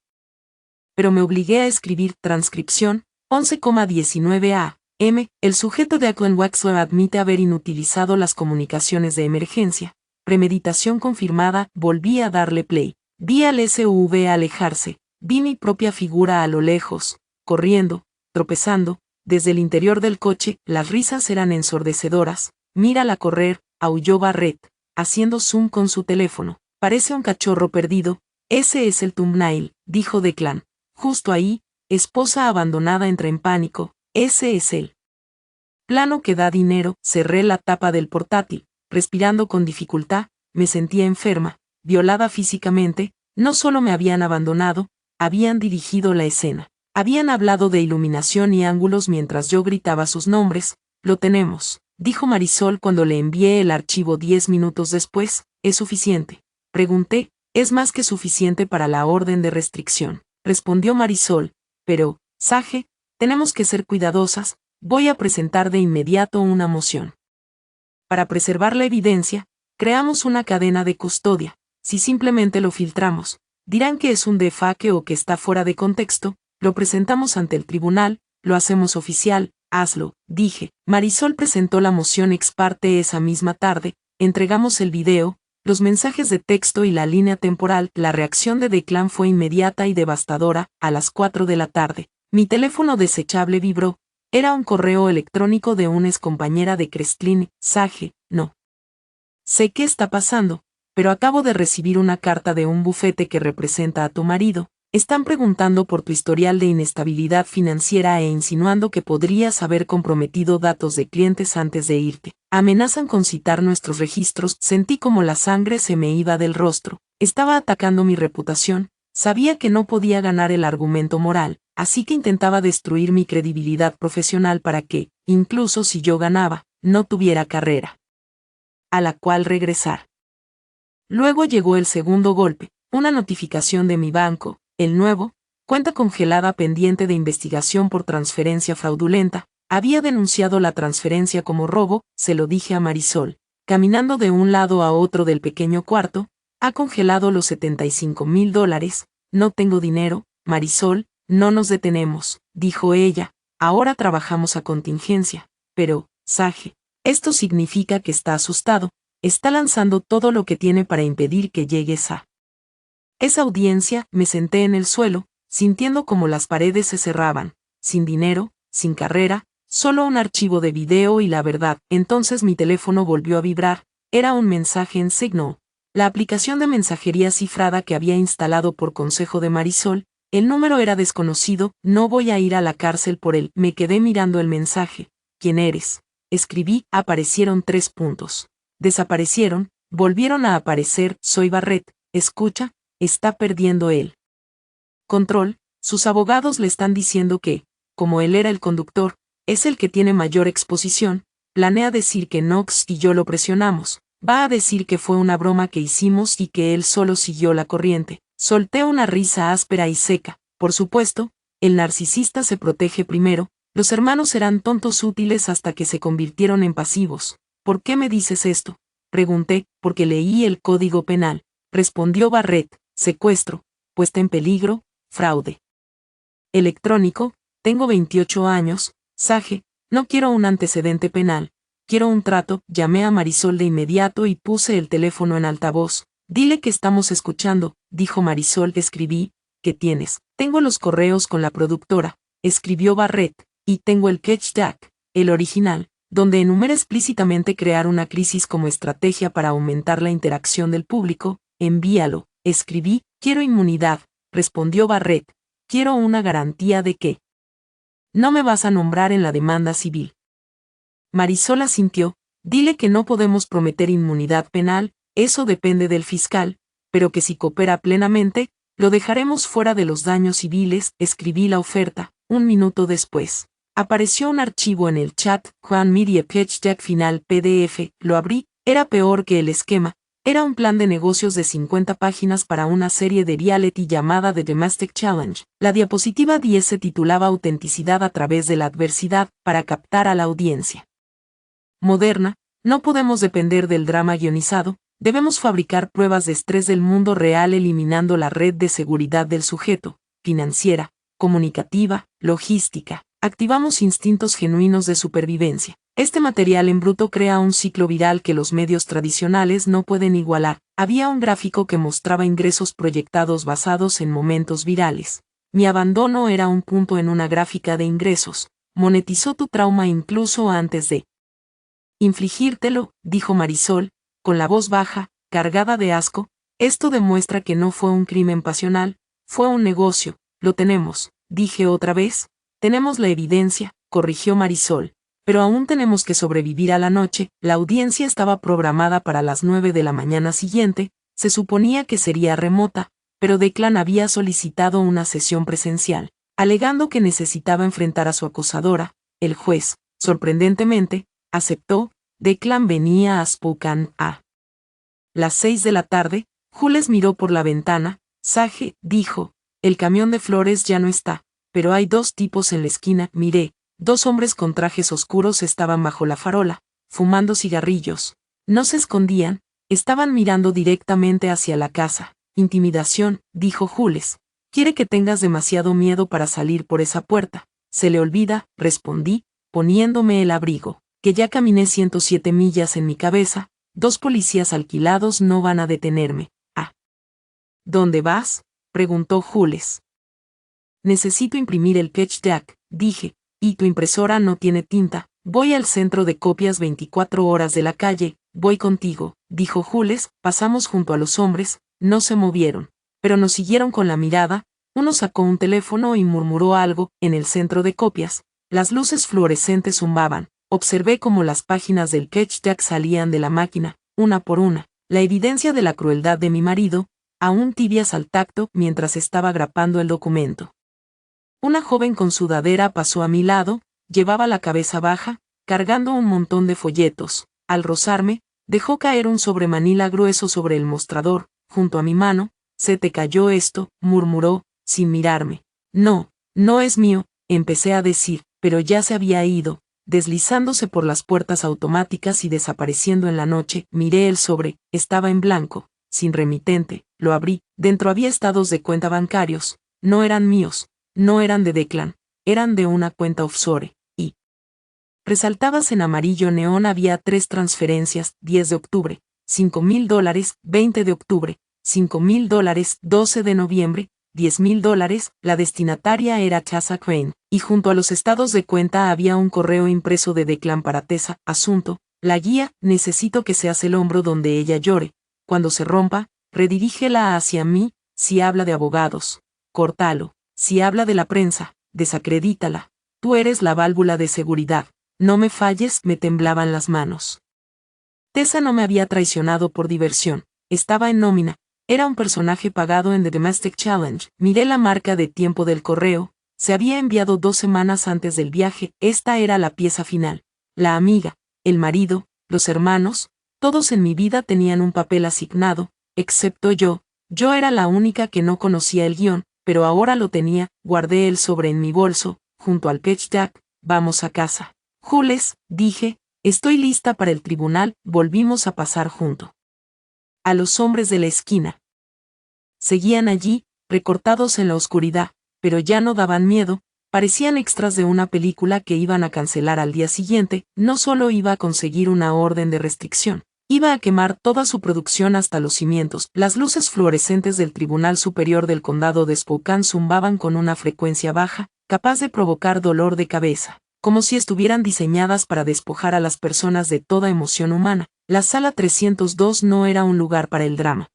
Pero me obligué a escribir transcripción, 11,19 a.m. El sujeto de Ackland Waxler admite haber inutilizado las comunicaciones de emergencia. Premeditación confirmada. Volví a darle play. Vi al SUV alejarse. Vi mi propia figura a lo lejos, corriendo, tropezando. Desde el interior del coche, las risas eran ensordecedoras. Mírala correr, aulló Barrett, haciendo zoom con su teléfono. Parece un cachorro perdido. Ese es el thumbnail, dijo Declan. Justo ahí, esposa abandonada entra en pánico. Ese es el plano que da dinero. Cerré la tapa del portátil, respirando con dificultad. Me sentía enferma, violada físicamente. No solo me habían abandonado, habían dirigido la escena. Habían hablado de iluminación y ángulos mientras yo gritaba sus nombres. Lo tenemos, dijo Marisol cuando le envié el archivo 10 minutos después. ¿Es suficiente?, pregunté. Es más que suficiente para la orden de restricción, respondió Marisol. Pero, Sage, tenemos que ser cuidadosas. Voy a presentar de inmediato una moción. Para preservar la evidencia, creamos una cadena de custodia. Si simplemente lo filtramos, dirán que es un defaque o que está fuera de contexto. Lo presentamos ante el tribunal, lo hacemos oficial. Hazlo, dije. Marisol presentó la moción ex parte esa misma tarde. Entregamos el video, los mensajes de texto y la línea temporal. La reacción de Declan fue inmediata y devastadora. A las 4 de la tarde, mi teléfono desechable vibró. Era un correo electrónico de una excompañera de Crestlin. Sage, no sé qué está pasando, pero acabo de recibir una carta de un bufete que representa a tu marido. Están preguntando por tu historial de inestabilidad financiera e insinuando que podrías haber comprometido datos de clientes antes de irte. Amenazan con citar nuestros registros. Sentí como la sangre se me iba del rostro. Estaba atacando mi reputación. Sabía que no podía ganar el argumento moral, así que intentaba destruir mi credibilidad profesional para que, incluso si yo ganaba, no tuviera carrera a la cual regresar. Luego llegó el segundo golpe, una notificación de mi banco. El nuevo, cuenta congelada pendiente de investigación por transferencia fraudulenta. Había denunciado la transferencia como robo. Se lo dije a Marisol. Caminando de un lado a otro del pequeño cuarto, ha congelado los $75,000. No tengo dinero, Marisol, no nos detenemos, dijo ella. Ahora trabajamos a contingencia. Pero, Sage, esto significa que está asustado. Está lanzando todo lo que tiene para impedir que llegues a esa audiencia. Me senté en el suelo, sintiendo como las paredes se cerraban. Sin dinero, sin carrera, Solo un archivo de video y la verdad. Entonces mi teléfono volvió a vibrar. Era un mensaje en Signal, la aplicación de mensajería cifrada que había instalado por consejo de Marisol. El número era desconocido. No voy a ir a la cárcel por él. Me quedé mirando el mensaje. ¿Quién eres? Escribí. Aparecieron 3 puntos. Desaparecieron. Volvieron a aparecer. Soy Barrett. Escucha, está perdiendo el control. Sus abogados le están diciendo que, como él era el conductor, es el que tiene mayor exposición. Planea decir que Knox y yo lo presionamos. Va a decir que fue una broma que hicimos y que él solo siguió la corriente. Solté una risa áspera y seca. Por supuesto, el narcisista se protege primero. Los hermanos eran tontos útiles hasta que se convirtieron en pasivos. ¿Por qué me dices esto? Pregunté. Porque leí el Código Penal. Respondió Barrett. Secuestro, puesta en peligro, fraude electrónico. Tengo 28 años, Sage. No quiero un antecedente penal. Quiero un trato. Llamé a Marisol de inmediato y puse el teléfono en altavoz. Dile que estamos escuchando, dijo Marisol. Escribí. ¿Qué tienes? Tengo los correos con la productora, escribió Barrett, y tengo el Catch Deck, el original, donde enumera explícitamente crear una crisis como estrategia para aumentar la interacción del público. Envíalo, escribí. Quiero inmunidad, respondió Barrett. Quiero una garantía de que no me vas a nombrar en la demanda civil. Marisol asintió. Dile que no podemos prometer inmunidad penal, eso depende del fiscal, pero que si coopera plenamente, lo dejaremos fuera de los daños civiles. Escribí la oferta. 1 minuto después, apareció un archivo en el chat. Juan Media Pitch Deck final PDF. Lo abrí. Era peor que el esquema. Era un plan de negocios de 50 páginas para una serie de reality llamada The Domestic Challenge. La diapositiva 10 se titulaba Autenticidad a través de la adversidad, para captar a la audiencia moderna. No podemos depender del drama guionizado. Debemos fabricar pruebas de estrés del mundo real eliminando la red de seguridad del sujeto, financiera, comunicativa, logística. Activamos instintos genuinos de supervivencia. Este material en bruto crea un ciclo viral que los medios tradicionales no pueden igualar. Había un gráfico que mostraba ingresos proyectados basados en momentos virales. Mi abandono era un punto en una gráfica de ingresos. Monetizó tu trauma incluso antes de infligírtelo, dijo Marisol, con la voz baja, cargada de asco. Esto demuestra que no fue un crimen pasional, fue un negocio. Lo tenemos, dije otra vez. Tenemos la evidencia, corrigió Marisol. Pero aún tenemos que sobrevivir a la noche. La audiencia estaba programada para las 9 de la mañana siguiente. Se suponía que sería remota, pero Declan había solicitado una sesión presencial, alegando que necesitaba enfrentar a su acosadora. El juez, sorprendentemente, aceptó. Declan venía a Spokane a las 6 de la tarde. Jules miró por la ventana. Sage, dijo, el camión de flores ya no está, pero hay 2 tipos en la esquina. Miré. 2 hombres con trajes oscuros estaban bajo la farola, fumando cigarrillos. No se escondían, estaban mirando directamente hacia la casa. Intimidación, dijo Jules. Quiere que tengas demasiado miedo para salir por esa puerta. Se le olvida, respondí, poniéndome el abrigo, que ya caminé 107 millas en mi cabeza. 2 policías alquilados no van a detenerme. ¿A dónde vas?, preguntó Jules. Necesito imprimir el pitch deck, dije. Y tu impresora no tiene tinta. Voy al centro de copias 24 horas de la calle. Voy contigo, dijo Jules. Pasamos junto a los hombres. No se movieron, pero nos siguieron con la mirada. Uno sacó un teléfono y murmuró algo. En el centro de copias, las luces fluorescentes zumbaban. Observé cómo las páginas del pitch deck salían de la máquina, una por una. La evidencia de la crueldad de mi marido, aún tibias al tacto, mientras estaba grapando el documento. Una joven con sudadera pasó a mi lado, llevaba la cabeza baja, cargando un montón de folletos. Al rozarme, dejó caer un sobremanila grueso sobre el mostrador, junto a mi mano. Se te cayó esto, murmuró, sin mirarme. No, no es mío, empecé a decir, pero ya se había ido, deslizándose por las puertas automáticas y desapareciendo en la noche. Miré el sobre, estaba en blanco, sin remitente. Lo abrí. Dentro había estados de cuenta bancarios. No eran míos. No eran de Declan, eran de una cuenta offshore, y resaltadas en amarillo neón había 3 transferencias. 10 de octubre, $5,000, 20 de octubre, $5,000, 12 de noviembre, $10,000, la destinataria era Tessa Crane, y junto a los estados de cuenta había un correo impreso de Declan para Tessa, asunto, la guía, necesito que seas el hombro donde ella llore, cuando se rompa, redirígela hacia mí, si habla de abogados, córtalo, si habla de la prensa, desacredítala, tú eres la válvula de seguridad, no me falles, me temblaban las manos. Tessa no me había traicionado por diversión, estaba en nómina, era un personaje pagado en The Domestic Challenge, miré la marca de tiempo del correo, se había enviado 2 semanas antes del viaje, esta era la pieza final, la amiga, el marido, los hermanos, todos en mi vida tenían un papel asignado, excepto yo era la única que no conocía el guión, pero ahora lo tenía, guardé el sobre en mi bolso, junto al pitch deck, vamos a casa. Jules, dije, estoy lista para el tribunal, volvimos a pasar junto a los hombres de la esquina. Seguían allí, recortados en la oscuridad, pero ya no daban miedo, parecían extras de una película que iban a cancelar al día siguiente, no solo iba a conseguir una orden de restricción, iba a quemar toda su producción hasta los cimientos. Las luces fluorescentes del Tribunal Superior del Condado de Spokane zumbaban con una frecuencia baja, capaz de provocar dolor de cabeza, como si estuvieran diseñadas para despojar a las personas de toda emoción humana. La sala 302 no era un lugar para el drama.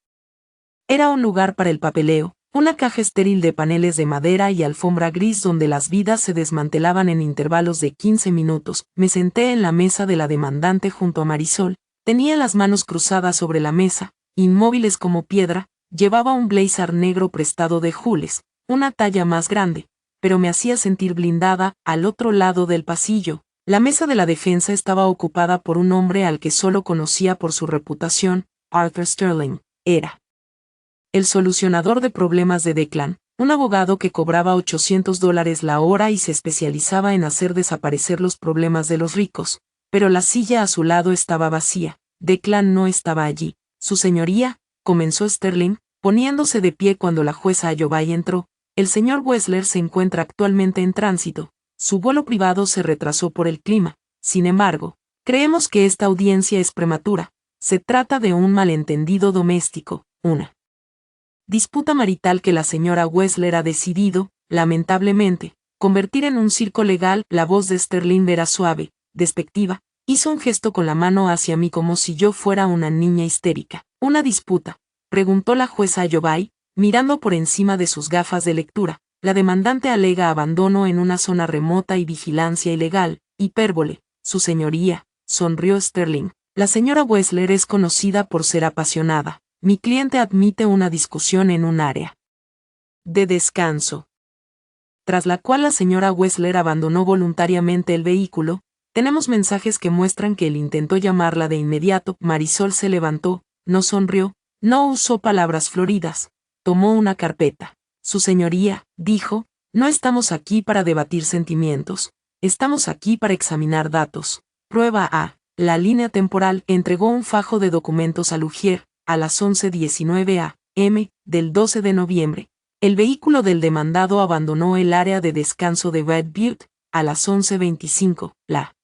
Era un lugar para el papeleo, una caja estéril de paneles de madera y alfombra gris donde las vidas se desmantelaban en intervalos de 15 minutos. Me senté en la mesa de la demandante junto a Marisol, tenía las manos cruzadas sobre la mesa, inmóviles como piedra, llevaba un blazer negro prestado de Jules, una talla más grande, pero me hacía sentir blindada. Al otro lado del pasillo, la mesa de la defensa estaba ocupada por un hombre al que solo conocía por su reputación, Arthur Sterling, era el solucionador de problemas de Declan, un abogado que cobraba $800 la hora y se especializaba en hacer desaparecer los problemas de los ricos, pero la silla a su lado estaba vacía, Declan no estaba allí. Su señoría, comenzó Sterling, poniéndose de pie cuando la jueza Ayobay entró, el señor Wessler se encuentra actualmente en tránsito, su vuelo privado se retrasó por el clima, sin embargo, creemos que esta audiencia es prematura, se trata de un malentendido doméstico, una disputa marital que la señora Wessler ha decidido, lamentablemente, convertir en un circo legal. La voz de Sterling era suave, despectiva, hizo un gesto con la mano hacia mí como si yo fuera una niña histérica. ¿Una disputa?, preguntó la jueza Ayobay, mirando por encima de sus gafas de lectura. La demandante alega abandono en una zona remota y vigilancia ilegal, hipérbole, su señoría, sonrió Sterling. La señora Wessler es conocida por ser apasionada. Mi cliente admite una discusión en un área de descanso, tras la cual la señora Wessler abandonó voluntariamente el vehículo. Tenemos mensajes que muestran que él intentó llamarla de inmediato. Marisol se levantó, no sonrió, no usó palabras floridas, tomó una carpeta. Su señoría, dijo, no estamos aquí para debatir sentimientos, estamos aquí para examinar datos. Prueba A. La línea temporal. Entregó un fajo de documentos a Lugier, a las 11:19 a.m. del 12 de noviembre. El vehículo del demandado abandonó el área de descanso de Red Butte, a las 11:25. La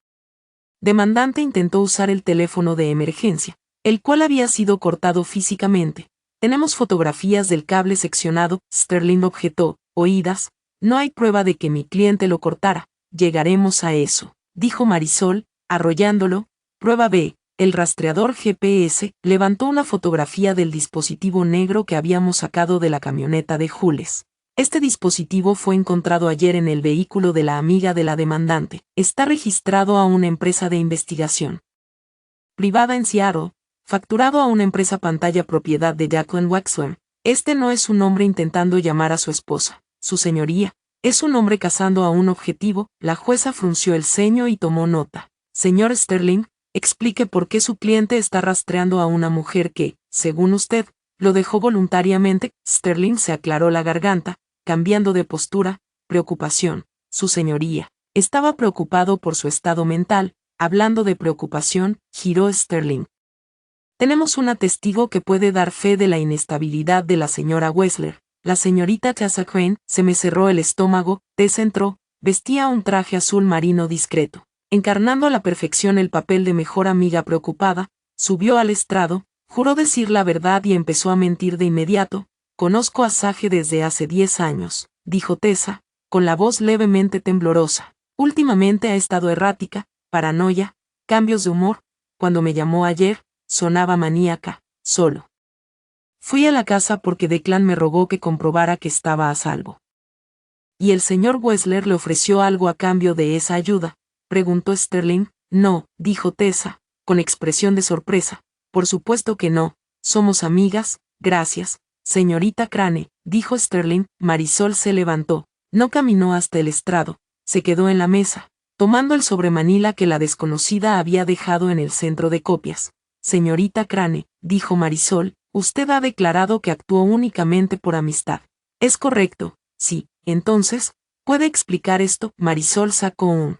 demandante intentó usar el teléfono de emergencia, el cual había sido cortado físicamente. Tenemos fotografías del cable seccionado. Sterling objetó, oídas, no hay prueba de que mi cliente lo cortara. Llegaremos a eso, dijo Marisol, arrollándolo. Prueba B. El rastreador GPS levantó una fotografía del dispositivo negro que habíamos sacado de la camioneta de Jules. Este dispositivo fue encontrado ayer en el vehículo de la amiga de la demandante. Está registrado a una empresa de investigación privada en Seattle, facturado a una empresa pantalla propiedad de Jacqueline Wexler. Este no es un hombre intentando llamar a su esposa, su señoría, es un hombre cazando a un objetivo. La jueza frunció el ceño y tomó nota. Señor Sterling, explique por qué su cliente está rastreando a una mujer que, según usted, lo dejó voluntariamente. Sterling se aclaró la garganta, cambiando de postura. Preocupación, su señoría. Estaba preocupado por su estado mental. Hablando de preocupación, giró Sterling. Tenemos una testigo que puede dar fe de la inestabilidad de la señora Wessler. La señorita Tessa Crane. Se me cerró el estómago. Tessa entró, vestía un traje azul marino discreto, encarnando a la perfección el papel de mejor amiga preocupada. Subió al estrado, juró decir la verdad y empezó a mentir de inmediato. Conozco a Sage desde hace 10 años, dijo Tessa, con la voz levemente temblorosa. Últimamente ha estado errática, paranoia, cambios de humor. Cuando me llamó ayer, sonaba maníaca, solo. Fui a la casa porque Declan me rogó que comprobara que estaba a salvo. ¿Y el señor Wessler le ofreció algo a cambio de esa ayuda?, preguntó Sterling. No, dijo Tessa, con expresión de sorpresa. Por supuesto que no, somos amigas, gracias, señorita Crane, dijo Sterling. Marisol se levantó, no caminó hasta el estrado, se quedó en la mesa, tomando el sobremanila que la desconocida había dejado en el centro de copias. Señorita Crane, dijo Marisol, usted ha declarado que actuó únicamente por amistad. Es correcto, sí, entonces, ¿puede explicar esto? Marisol sacó un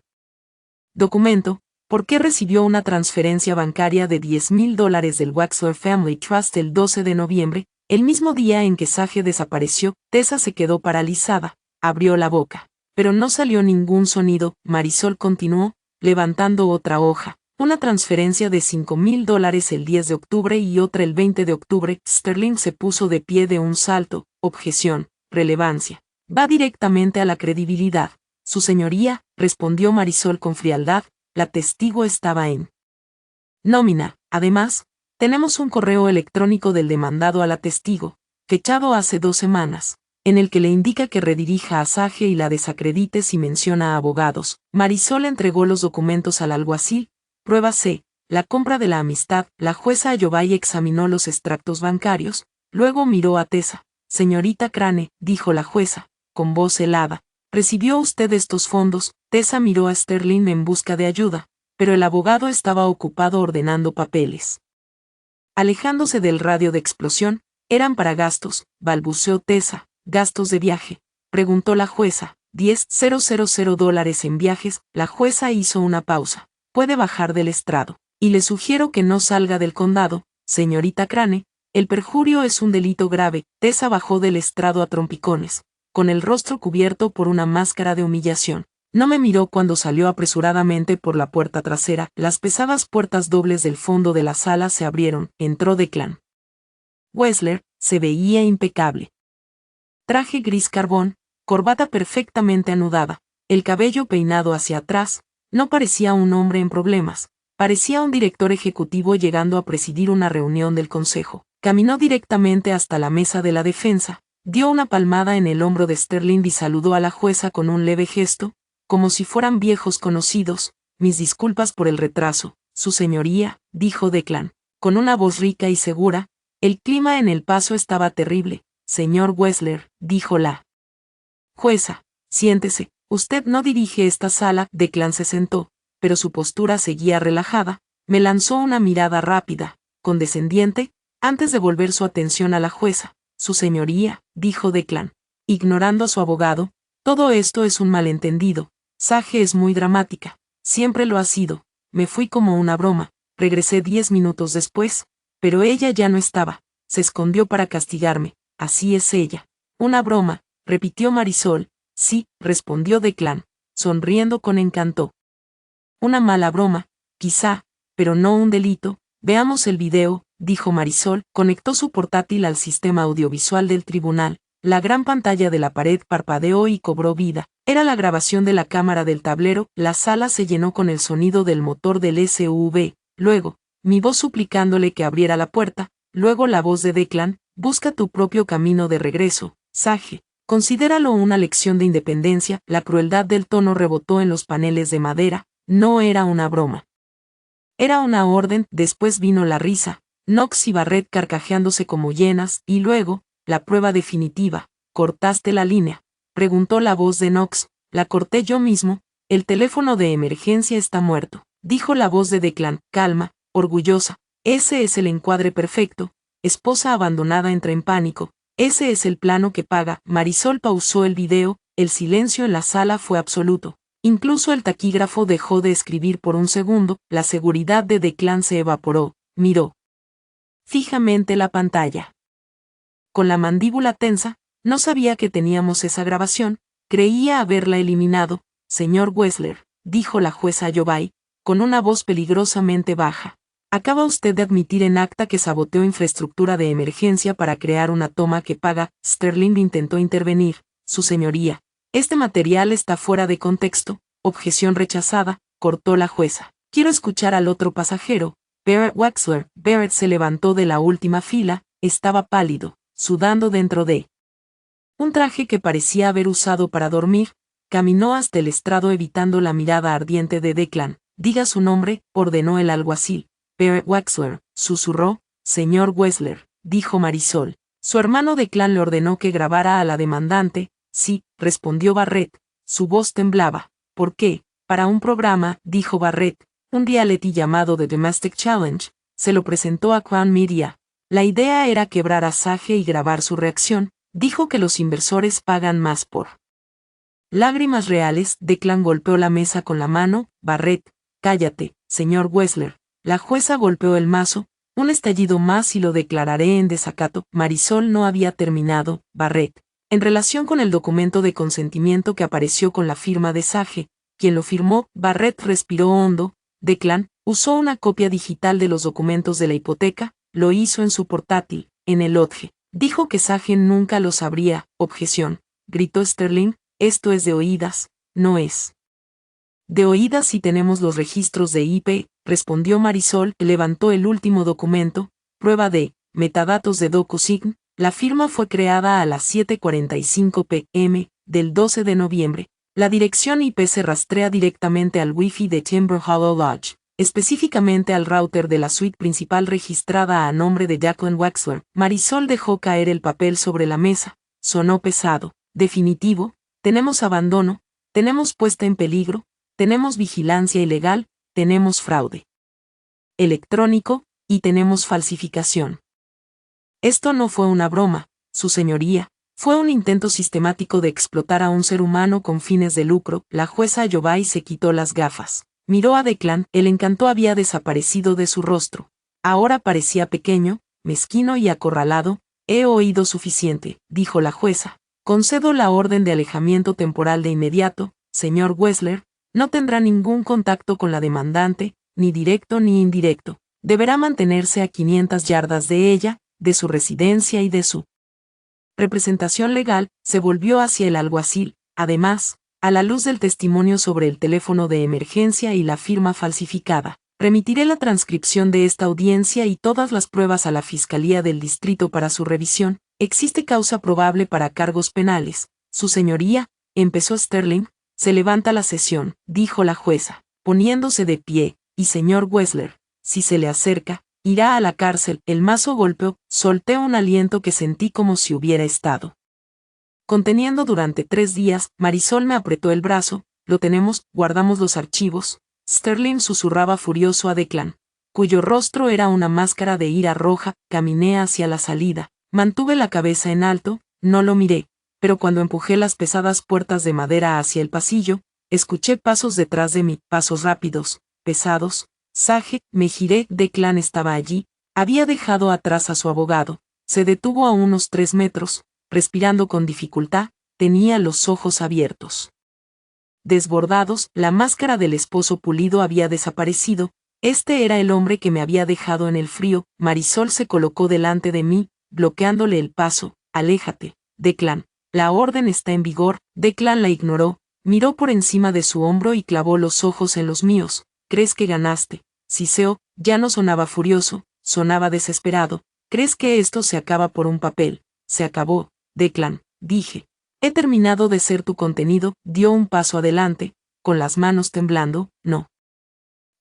documento. ¿Por qué recibió una transferencia bancaria de $10,000 del Waxler Family Trust el 12 de noviembre, el mismo día en que Sage desapareció? Tessa se quedó paralizada, abrió la boca, pero no salió ningún sonido. Marisol continuó, levantando otra hoja. Una transferencia de $5,000 el 10 de octubre y otra el 20 de octubre. Sterling se puso de pie de un salto. Objeción, relevancia. Va directamente a la credibilidad. Su señoría, respondió Marisol con frialdad. La testigo estaba en nómina. Además, tenemos un correo electrónico del demandado a la testigo, fechado hace 2 semanas, en el que le indica que redirija a Sage y la desacredite si menciona a abogados. Marisol entregó los documentos al alguacil. Prueba C. La compra de la amistad. La jueza Ayobay examinó los extractos bancarios, luego miró a Tessa. Señorita Crane, dijo la jueza, con voz helada, ¿recibió usted estos fondos? Tessa miró a Sterling en busca de ayuda, pero el abogado estaba ocupado ordenando papeles. Alejándose del radio de explosión, eran para gastos, balbuceó Tessa. ¿Gastos de viaje?, preguntó la jueza. $10,000 en viajes. La jueza hizo una pausa. Puede bajar del estrado, y le sugiero que no salga del condado, señorita Crane. El perjurio es un delito grave. Tessa bajó del estrado a trompicones, con el rostro cubierto por una máscara de humillación. No me miró cuando salió apresuradamente por la puerta trasera. Las pesadas puertas dobles del fondo de la sala se abrieron. Entró Declan Wessler. Se veía impecable. Traje gris carbón, corbata perfectamente anudada, el cabello peinado hacia atrás. No parecía un hombre en problemas. Parecía un director ejecutivo llegando a presidir una reunión del consejo. Caminó directamente hasta la mesa de la defensa, dio una palmada en el hombro de Sterling y saludó a la jueza con un leve gesto, como si fueran viejos conocidos. Mis disculpas por el retraso, su señoría, dijo Declan, con una voz rica y segura. El clima en El Paso estaba terrible. Señor Wessler, dijo la jueza, siéntese, usted no dirige esta sala. Declan se sentó, pero su postura seguía relajada. Me lanzó una mirada rápida, condescendiente, antes de volver su atención a la jueza. Su señoría, dijo Declan, ignorando a su abogado, todo esto es un malentendido. Sage es muy dramática, siempre lo ha sido. Me fui como una broma, regresé 10 minutos después, pero ella ya no estaba, se escondió para castigarme. Así es ella. Una broma, repitió Marisol. Sí, respondió Declan, sonriendo con encanto. Una mala broma, quizá, pero no un delito. Veamos el video, dijo Marisol. Conectó su portátil al sistema audiovisual del tribunal. La gran pantalla de la pared parpadeó y cobró vida. Era la grabación de la cámara del tablero. La sala se llenó con el sonido del motor del SUV. Luego, mi voz suplicándole que abriera la puerta. Luego la voz de Declan. Busca tu propio camino de regreso, Sage. Considéralo una lección de independencia. La crueldad del tono rebotó en los paneles de madera. No era una broma. Era una orden. Después vino la risa. Knox y Barrett carcajeándose como hienas. Y luego, la prueba definitiva. ¿Cortaste la línea?, preguntó la voz de Knox. La corté yo mismo. El teléfono de emergencia está muerto, dijo la voz de Declan, calma, orgullosa. Ese es el encuadre perfecto. Esposa abandonada entra en pánico. Ese es el plano que paga. Marisol pausó el video. El silencio en la sala fue absoluto. Incluso el taquígrafo dejó de escribir por un segundo. La seguridad de Declan se evaporó. Miró fijamente la pantalla. Con la mandíbula tensa, no sabía que teníamos esa grabación. Creía haberla eliminado. Señor Wessler, dijo la jueza Ayobay, con una voz peligrosamente baja. Acaba usted de admitir en acta que saboteó infraestructura de emergencia para crear una toma que paga. Sterling intentó intervenir. Su señoría. Este material está fuera de contexto. Objeción rechazada, cortó la jueza. Quiero escuchar al otro pasajero. Barrett Wexler. Barrett se levantó de la última fila, estaba pálido, sudando dentro de un traje que parecía haber usado para dormir. Caminó hasta el estrado evitando la mirada ardiente de Declan. Diga su nombre, ordenó el alguacil. Barrett Wexler, susurró. Señor Wexler, dijo Marisol. Su hermano Declan le ordenó que grabara a la demandante. Sí, respondió Barrett. Su voz temblaba. ¿Por qué? Para un programa, dijo Barrett, un reality llamado The Domestic Challenge. Se lo presentó a Crown Media. La idea era quebrar a Sage y grabar su reacción. Dijo que los inversores pagan más por lágrimas reales. Declan golpeó la mesa con la mano. Barrett, cállate, señor Wexler. La jueza golpeó el mazo. Un estallido más y lo declararé en desacato. Marisol no había terminado. Barrett. En relación con el documento de consentimiento que apareció con la firma de Sage, quien lo firmó. Barrett respiró hondo. Declan usó una copia digital de los documentos de la hipoteca, lo hizo en su portátil, en el Lodge. Dijo que Sage nunca lo sabría. Objeción. Gritó Sterling. Esto es de oídas, no es de oídas si tenemos los registros de IP, respondió Marisol. Levantó el último documento, prueba de metadatos de DocuSign. La firma fue creada a las 7:45 p.m. del 12 de noviembre. La dirección IP se rastrea directamente al Wi-Fi de Timber Hollow Lodge, específicamente al router de la suite principal registrada a nombre de Jacqueline Wexler. Marisol dejó caer el papel sobre la mesa. Sonó pesado. Definitivo. Tenemos abandono, tenemos puesta en peligro, tenemos vigilancia ilegal, tenemos fraude electrónico, y tenemos falsificación. Esto no fue una broma, su señoría, fue un intento sistemático de explotar a un ser humano con fines de lucro. La jueza Yovay se quitó las gafas. Miró a Declan, el encanto había desaparecido de su rostro. Ahora parecía pequeño, mezquino y acorralado. He oído suficiente, dijo la jueza. Concedo la orden de alejamiento temporal de inmediato. Señor Wexler, no tendrá ningún contacto con la demandante, ni directo ni indirecto. Deberá mantenerse a 500 yardas de ella, de su residencia y de su representación legal. Se volvió hacia el alguacil. Además, a la luz del testimonio sobre el teléfono de emergencia y la firma falsificada, remitiré la transcripción de esta audiencia y todas las pruebas a la Fiscalía del Distrito para su revisión. Existe causa probable para cargos penales. Su señoría, empezó Sterling. Se levanta la sesión, dijo la jueza, poniéndose de pie, y señor Wexler, si se le acerca, irá a la cárcel. El mazo golpeó. Solté un aliento que sentí como si hubiera estado conteniendo durante 3 días. Marisol me apretó el brazo. Lo tenemos, guardamos los archivos. Sterling susurraba furioso a Declan, cuyo rostro era una máscara de ira roja. Caminé hacia la salida. Mantuve la cabeza en alto, no lo miré, pero cuando empujé las pesadas puertas de madera hacia el pasillo, escuché pasos detrás de mí, pasos rápidos, pesados. Sage, me giré. Declan estaba allí, había dejado atrás a su abogado. Se detuvo a unos 3 metros, respirando con dificultad, tenía los ojos abiertos, desbordados. La máscara del esposo pulido había desaparecido. Este era el hombre que me había dejado en el frío. Marisol se colocó delante de mí, bloqueándole el paso. Aléjate, Declan. La orden está en vigor. Declan la ignoró, miró por encima de su hombro y clavó los ojos en los míos. ¿Crees que ganaste? Siseo, ya no sonaba furioso, sonaba desesperado. ¿Crees que esto se acaba por un papel? Se acabó, Declan, dije. He terminado de ser tu contenido. Dio un paso adelante, con las manos temblando. No.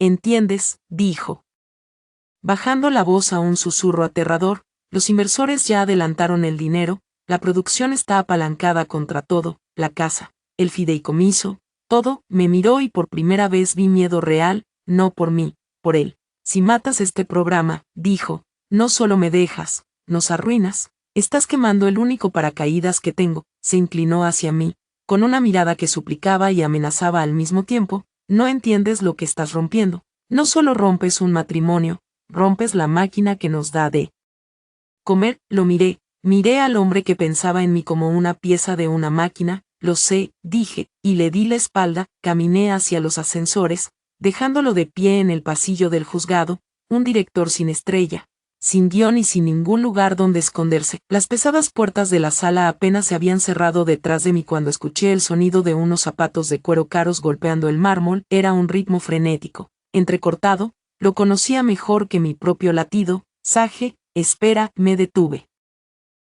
¿Entiendes? Dijo, bajando la voz a un susurro aterrador. Los inversores ya adelantaron el dinero, la producción está apalancada contra todo, la casa, el fideicomiso, todo. Me miró y por primera vez vi miedo real, no por mí, por él. Si matas este programa, dijo, no solo me dejas, nos arruinas, estás quemando el único paracaídas que tengo. Se inclinó hacia mí, con una mirada que suplicaba y amenazaba al mismo tiempo. No entiendes lo que estás rompiendo. No solo rompes un matrimonio, rompes la máquina que nos da de comer. Lo miré al hombre que pensaba en mí como una pieza de una máquina. Lo sé, dije, y le di la espalda. Caminé hacia los ascensores, dejándolo de pie en el pasillo del juzgado. un director sin estrella, sin guión y sin ningún lugar donde esconderse. Las pesadas puertas de la sala apenas se habían cerrado detrás de mí cuando escuché el sonido de unos zapatos de cuero caros golpeando el mármol. Era un ritmo frenético, entrecortado, lo conocía mejor que mi propio latido. Sage, espera, me detuve.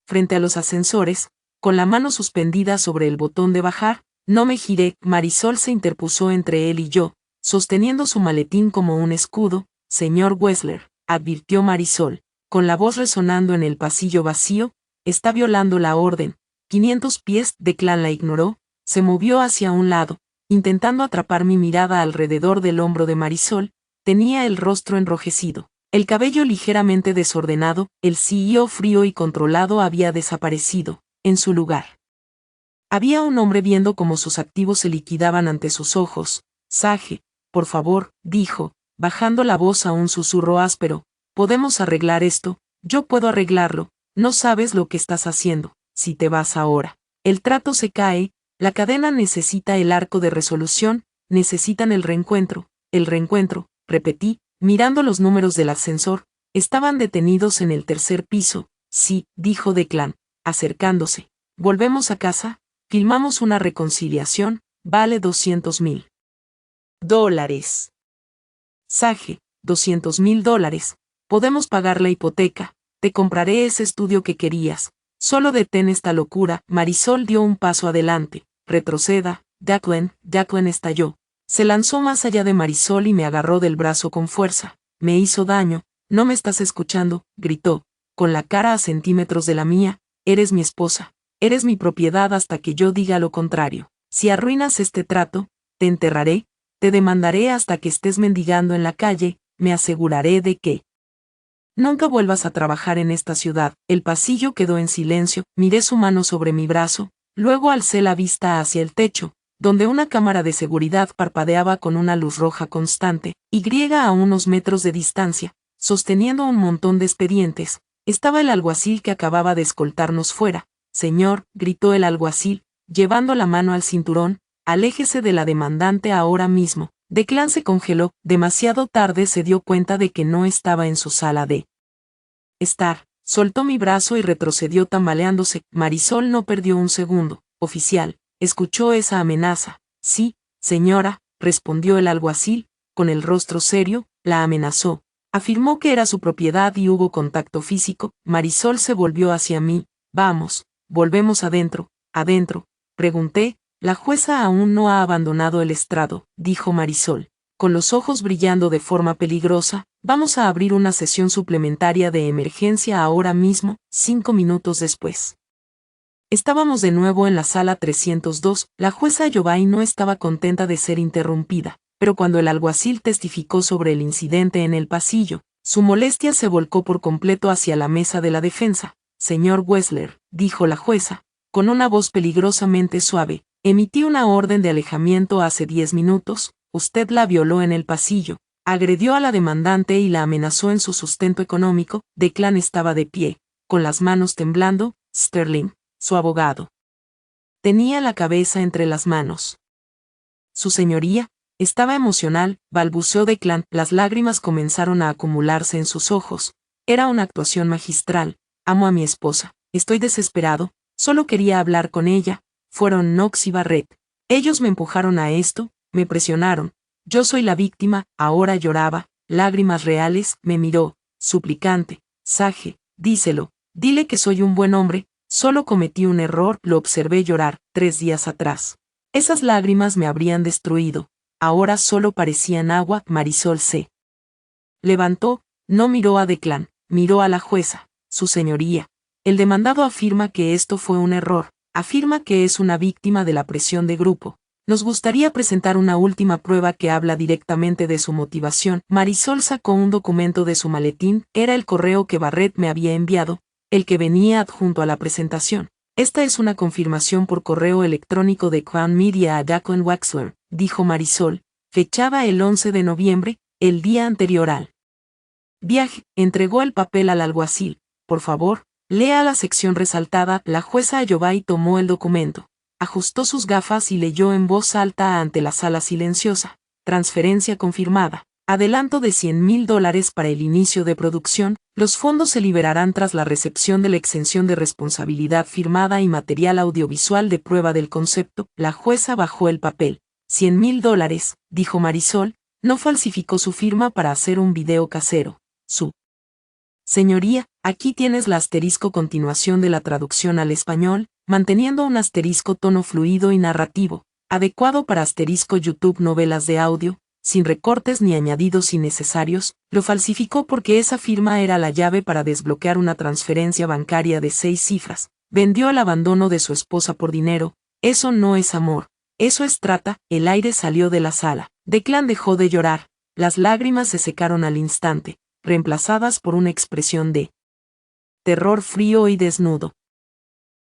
Frente a los ascensores, con la mano suspendida sobre el botón de bajar, no me giré. Marisol se interpuso entre él y yo, sosteniendo su maletín como un escudo. Señor Wessler, advirtió Marisol, con la voz resonando en el pasillo vacío, está violando la orden. 500 pies. Declan la ignoró, se movió hacia un lado, intentando atrapar mi mirada alrededor del hombro de Marisol. Tenía el rostro enrojecido, el cabello ligeramente desordenado. El CEO frío y controlado había desaparecido. En su lugar había un hombre viendo cómo sus activos se liquidaban ante sus ojos. Sage, por favor, dijo, bajando la voz a un susurro áspero, podemos arreglar esto. Yo puedo arreglarlo. No sabes lo que estás haciendo. Si te vas ahora, el trato se cae. La cadena necesita el arco de resolución, necesitan el reencuentro, repetí, mirando los números del ascensor. Estaban detenidos en el tercer piso. Sí, dijo Declan, acercándose. Volvemos a casa, filmamos una reconciliación, vale $200,000. Sage, $200,000. Podemos pagar la hipoteca, te compraré ese estudio que querías. Solo detén esta locura. Marisol dio un paso adelante. Retroceda. Declan estalló. Se lanzó más allá de Marisol y me agarró del brazo con fuerza. Me hizo daño. No me estás escuchando, gritó, con la cara a centímetros de la mía. Eres mi esposa. Eres mi propiedad hasta que yo diga lo contrario. Si arruinas este trato, te enterraré, te demandaré hasta que estés mendigando en la calle. Me aseguraré de que nunca vuelvas a trabajar en esta ciudad. El pasillo quedó en silencio. Miré su mano sobre mi brazo, luego alcé la vista hacia el techo, donde una cámara de seguridad parpadeaba con una luz roja constante. A unos metros de distancia, sosteniendo un montón de expedientes, estaba el alguacil que acababa de escoltarnos fuera. Señor, gritó el alguacil, llevando la mano al cinturón, aléjese de la demandante ahora mismo. Declan se congeló. Demasiado tarde se dio cuenta de que no estaba en su sala de estar. Soltó mi brazo y retrocedió tambaleándose. Marisol no perdió un segundo. Oficial, ¿escuchó esa amenaza? Sí, señora, respondió el alguacil, con el rostro serio. La amenazó. Afirmó que era su propiedad y hubo contacto físico. Marisol se volvió hacia mí. Vamos, volvemos adentro. ¿Adentro? Pregunté. La jueza aún no ha abandonado el estrado, dijo Marisol, con los ojos brillando de forma peligrosa. Vamos a abrir una sesión suplementaria de emergencia ahora mismo. 5 minutos después, estábamos de nuevo en la sala 302. La jueza Giovanni no estaba contenta de ser interrumpida, pero cuando el alguacil testificó sobre el incidente en el pasillo, su molestia se volcó por completo hacia la mesa de la defensa. Señor Wessler, dijo la jueza, con una voz peligrosamente suave, emití una orden de alejamiento hace 10 minutos, usted la violó en el pasillo, agredió a la demandante y la amenazó en su sustento económico. Declan estaba de pie, con las manos temblando. Sterling, su abogado, tenía la cabeza entre las manos. Su señoría, estaba emocional, balbuceó Declan. Las lágrimas comenzaron a acumularse en sus ojos. Era una actuación magistral. Amo a mi esposa, estoy desesperado, solo quería hablar con ella. Fueron Knox y Barrett. Ellos me empujaron a esto, me presionaron. Yo soy la víctima. Ahora lloraba, lágrimas reales. Me miró, suplicante. Sage, díselo, dile que soy un buen hombre, solo cometí un error. Lo observé llorar 3 días atrás. Esas lágrimas me habrían destruido. Ahora solo parecían agua. Marisol se levantó, no miró a Declan, miró a la jueza. Su señoría, el demandado afirma que esto fue un error. Afirma que es una víctima de la presión de grupo. Nos gustaría presentar una última prueba que habla directamente de su motivación. Marisol sacó un documento de su maletín. Era el correo que Barrett me había enviado, el que venía adjunto a la presentación. Esta es una confirmación por correo electrónico de Crown Media a Declan Wexler, dijo Marisol, fechada el 11 de noviembre, el día anterior al viaje. Entregó el papel al alguacil. Por favor, lea la sección resaltada. La jueza Giovanni tomó el documento, ajustó sus gafas y leyó en voz alta ante la sala silenciosa. Transferencia confirmada. Adelanto de $100,000 para el inicio de producción. Los fondos se liberarán tras la recepción de la exención de responsabilidad firmada y material audiovisual de prueba del concepto. La jueza bajó el papel. $100,000, dijo Marisol, no falsificó su firma para hacer un video casero. Señoría, aquí tienes la asterisco continuación de la traducción al español, manteniendo un asterisco tono fluido y narrativo, adecuado para asterisco YouTube novelas de audio, sin recortes ni añadidos innecesarios. Lo falsificó porque esa firma era la llave para desbloquear una transferencia bancaria de 6 cifras. Vendió el abandono de su esposa por dinero. Eso no es amor. Eso es trata. El aire salió de la sala. Declan dejó de llorar. Las lágrimas se secaron al instante, reemplazadas por una expresión de terror frío y desnudo.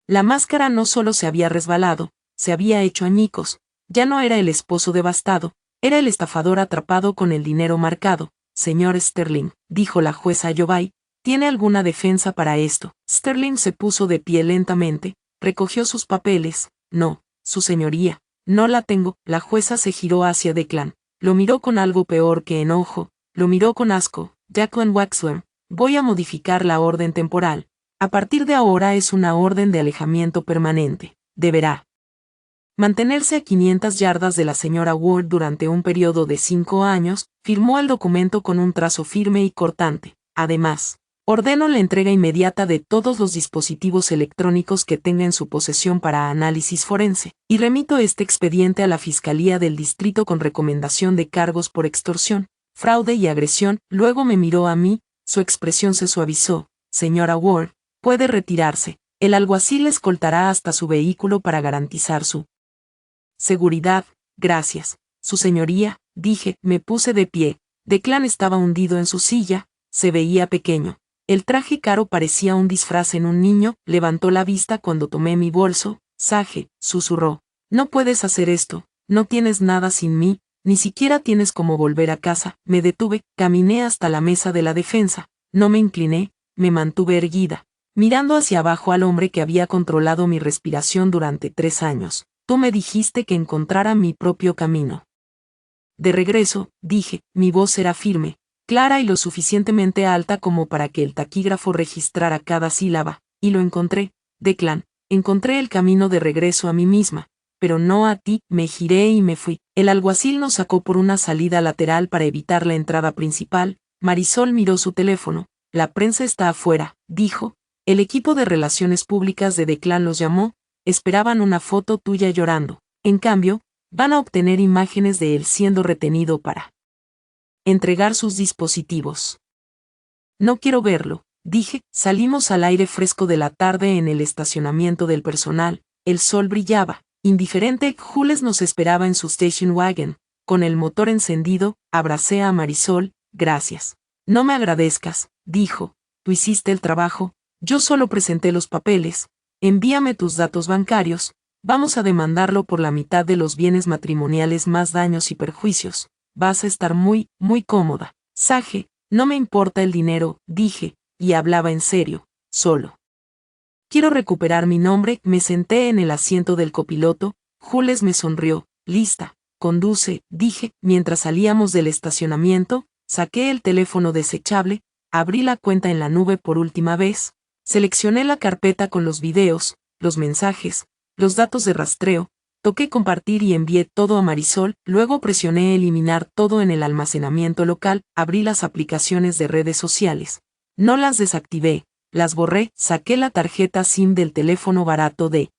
La máscara no solo se había resbalado, se había hecho añicos. Ya no era el esposo devastado, era el estafador atrapado con el dinero marcado. Señor Sterling, dijo la jueza Yovay, ¿tiene alguna defensa para esto? Sterling se puso de pie lentamente, recogió sus papeles. No, su señoría, no la tengo. La jueza se giró hacia Declan, lo miró con algo peor que enojo, lo miró con asco. Declan Waxworm, voy a modificar la orden temporal. A partir de ahora es una orden de alejamiento permanente. Deberá mantenerse a 500 yardas de la señora Ward durante un periodo de 5 años. Firmó el documento con un trazo firme y cortante. Además, ordeno la entrega inmediata de todos los dispositivos electrónicos que tenga en su posesión para análisis forense, y remito este expediente a la Fiscalía del Distrito con recomendación de cargos por extorsión, fraude y agresión. Luego me miró a mí, su expresión se suavizó. Señora Ward, puede retirarse. El alguacil escoltará hasta su vehículo para garantizar su seguridad. Gracias, su señoría, dije. Me puse de pie. Declan estaba hundido en su silla, se veía pequeño. El traje caro parecía un disfraz en un niño. Levantó la vista cuando tomé mi bolso. Sage, susurró. No puedes hacer esto, no tienes nada sin mí. Ni siquiera tienes cómo volver a casa. Me detuve, caminé hasta la mesa de la defensa. No me incliné, me mantuve erguida, mirando hacia abajo al hombre que había controlado mi respiración durante 3 años. Tú me dijiste que encontrara mi propio camino. De regreso, dije, mi voz era firme, clara y lo suficientemente alta como para que el taquígrafo registrara cada sílaba, y lo encontré. Declan, encontré el camino de regreso a mí misma. Pero no a ti. Me giré y me fui. El alguacil nos sacó por una salida lateral para evitar la entrada principal. Marisol miró su teléfono. La prensa está afuera, dijo. El equipo de relaciones públicas de Declan los llamó. Esperaban una foto tuya llorando. En cambio, van a obtener imágenes de él siendo retenido para entregar sus dispositivos. No quiero verlo, dije. Salimos al aire fresco de la tarde en el estacionamiento del personal. El sol brillaba. Indiferente, Jules nos esperaba en su station wagon, con el motor encendido. Abracé a Marisol. Gracias. No me agradezcas, dijo. Tú hiciste el trabajo, yo solo presenté los papeles. Envíame tus datos bancarios. Vamos a demandarlo por la mitad de los bienes matrimoniales más daños y perjuicios. Vas a estar muy, muy cómoda. Sage, no me importa el dinero, dije, y hablaba en serio, solo quiero recuperar mi nombre. Me senté en el asiento del copiloto. Jules me sonrió. Lista, conduce, dije. Mientras salíamos del estacionamiento, saqué el teléfono desechable, abrí la cuenta en la nube por última vez, seleccioné la carpeta con los videos, los mensajes, los datos de rastreo, toqué compartir y envié todo a Marisol. Luego presioné eliminar todo en el almacenamiento local. Abrí las aplicaciones de redes sociales. No las desactivé. Las borré. Saqué la tarjeta SIM del teléfono barato de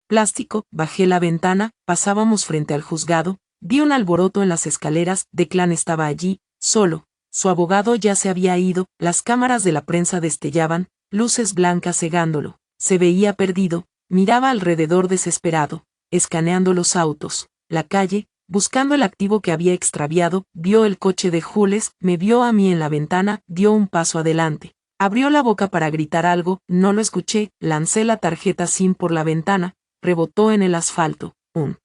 plástico, bajé la ventana. Pasábamos frente al juzgado, vi un alboroto en las escaleras. Declan estaba allí, solo, su abogado ya se había ido. Las cámaras de la prensa destellaban, luces blancas cegándolo. Se veía perdido, miraba alrededor desesperado, escaneando los autos, la calle, buscando el activo que había extraviado. Vio el coche de Jules, me vio a mí en la ventana, dio un paso adelante. Abrió la boca para gritar algo, no lo escuché. Lancé la tarjeta SIM por la ventana, rebotó en el asfalto. Un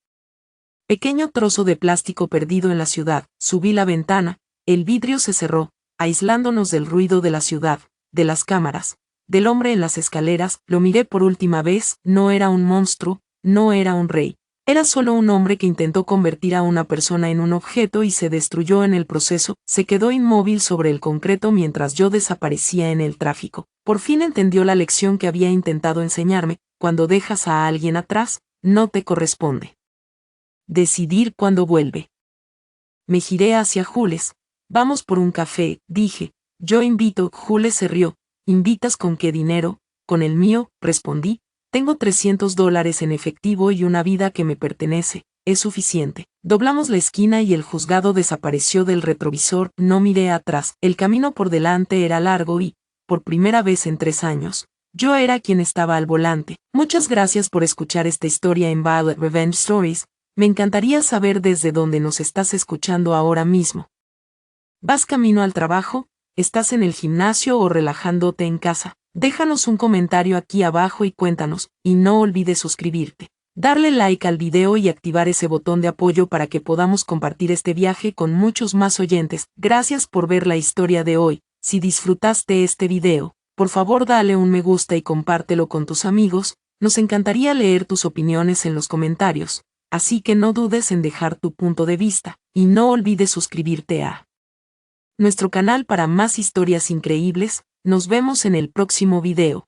pequeño trozo de plástico perdido en la ciudad. Subí la ventana, el vidrio se cerró, aislándonos del ruido de la ciudad, de las cámaras, del hombre en las escaleras. Lo miré por última vez. No era un monstruo, no era un rey. Era solo un hombre que intentó convertir a una persona en un objeto y se destruyó en el proceso, se quedó inmóvil sobre el concreto mientras yo desaparecía en el tráfico. Por fin entendió la lección que había intentado enseñarme: cuando dejas a alguien atrás, no te corresponde decidir cuándo vuelve. Me giré hacia Jules. Vamos por un café, dije. Yo invito. Jules se rió. ¿Invitas con qué dinero? Con el mío, respondí. Tengo $300 en efectivo y una vida que me pertenece. Es suficiente. Doblamos la esquina y el juzgado desapareció del retrovisor. No miré atrás. El camino por delante era largo y, por primera vez en 3 años, yo era quien estaba al volante. Muchas gracias por escuchar esta historia en Violet Revenge Stories. Me encantaría saber desde dónde nos estás escuchando ahora mismo. ¿Vas camino al trabajo? ¿Estás en el gimnasio o relajándote en casa? Déjanos un comentario aquí abajo y cuéntanos, y no olvides suscribirte, darle like al video y activar ese botón de apoyo para que podamos compartir este viaje con muchos más oyentes. Gracias por ver la historia de hoy. Si disfrutaste este video, por favor dale un me gusta y compártelo con tus amigos. Nos encantaría leer tus opiniones en los comentarios. Así que no dudes en dejar tu punto de vista, y no olvides suscribirte a nuestro canal para más historias increíbles. Nos vemos en el próximo video.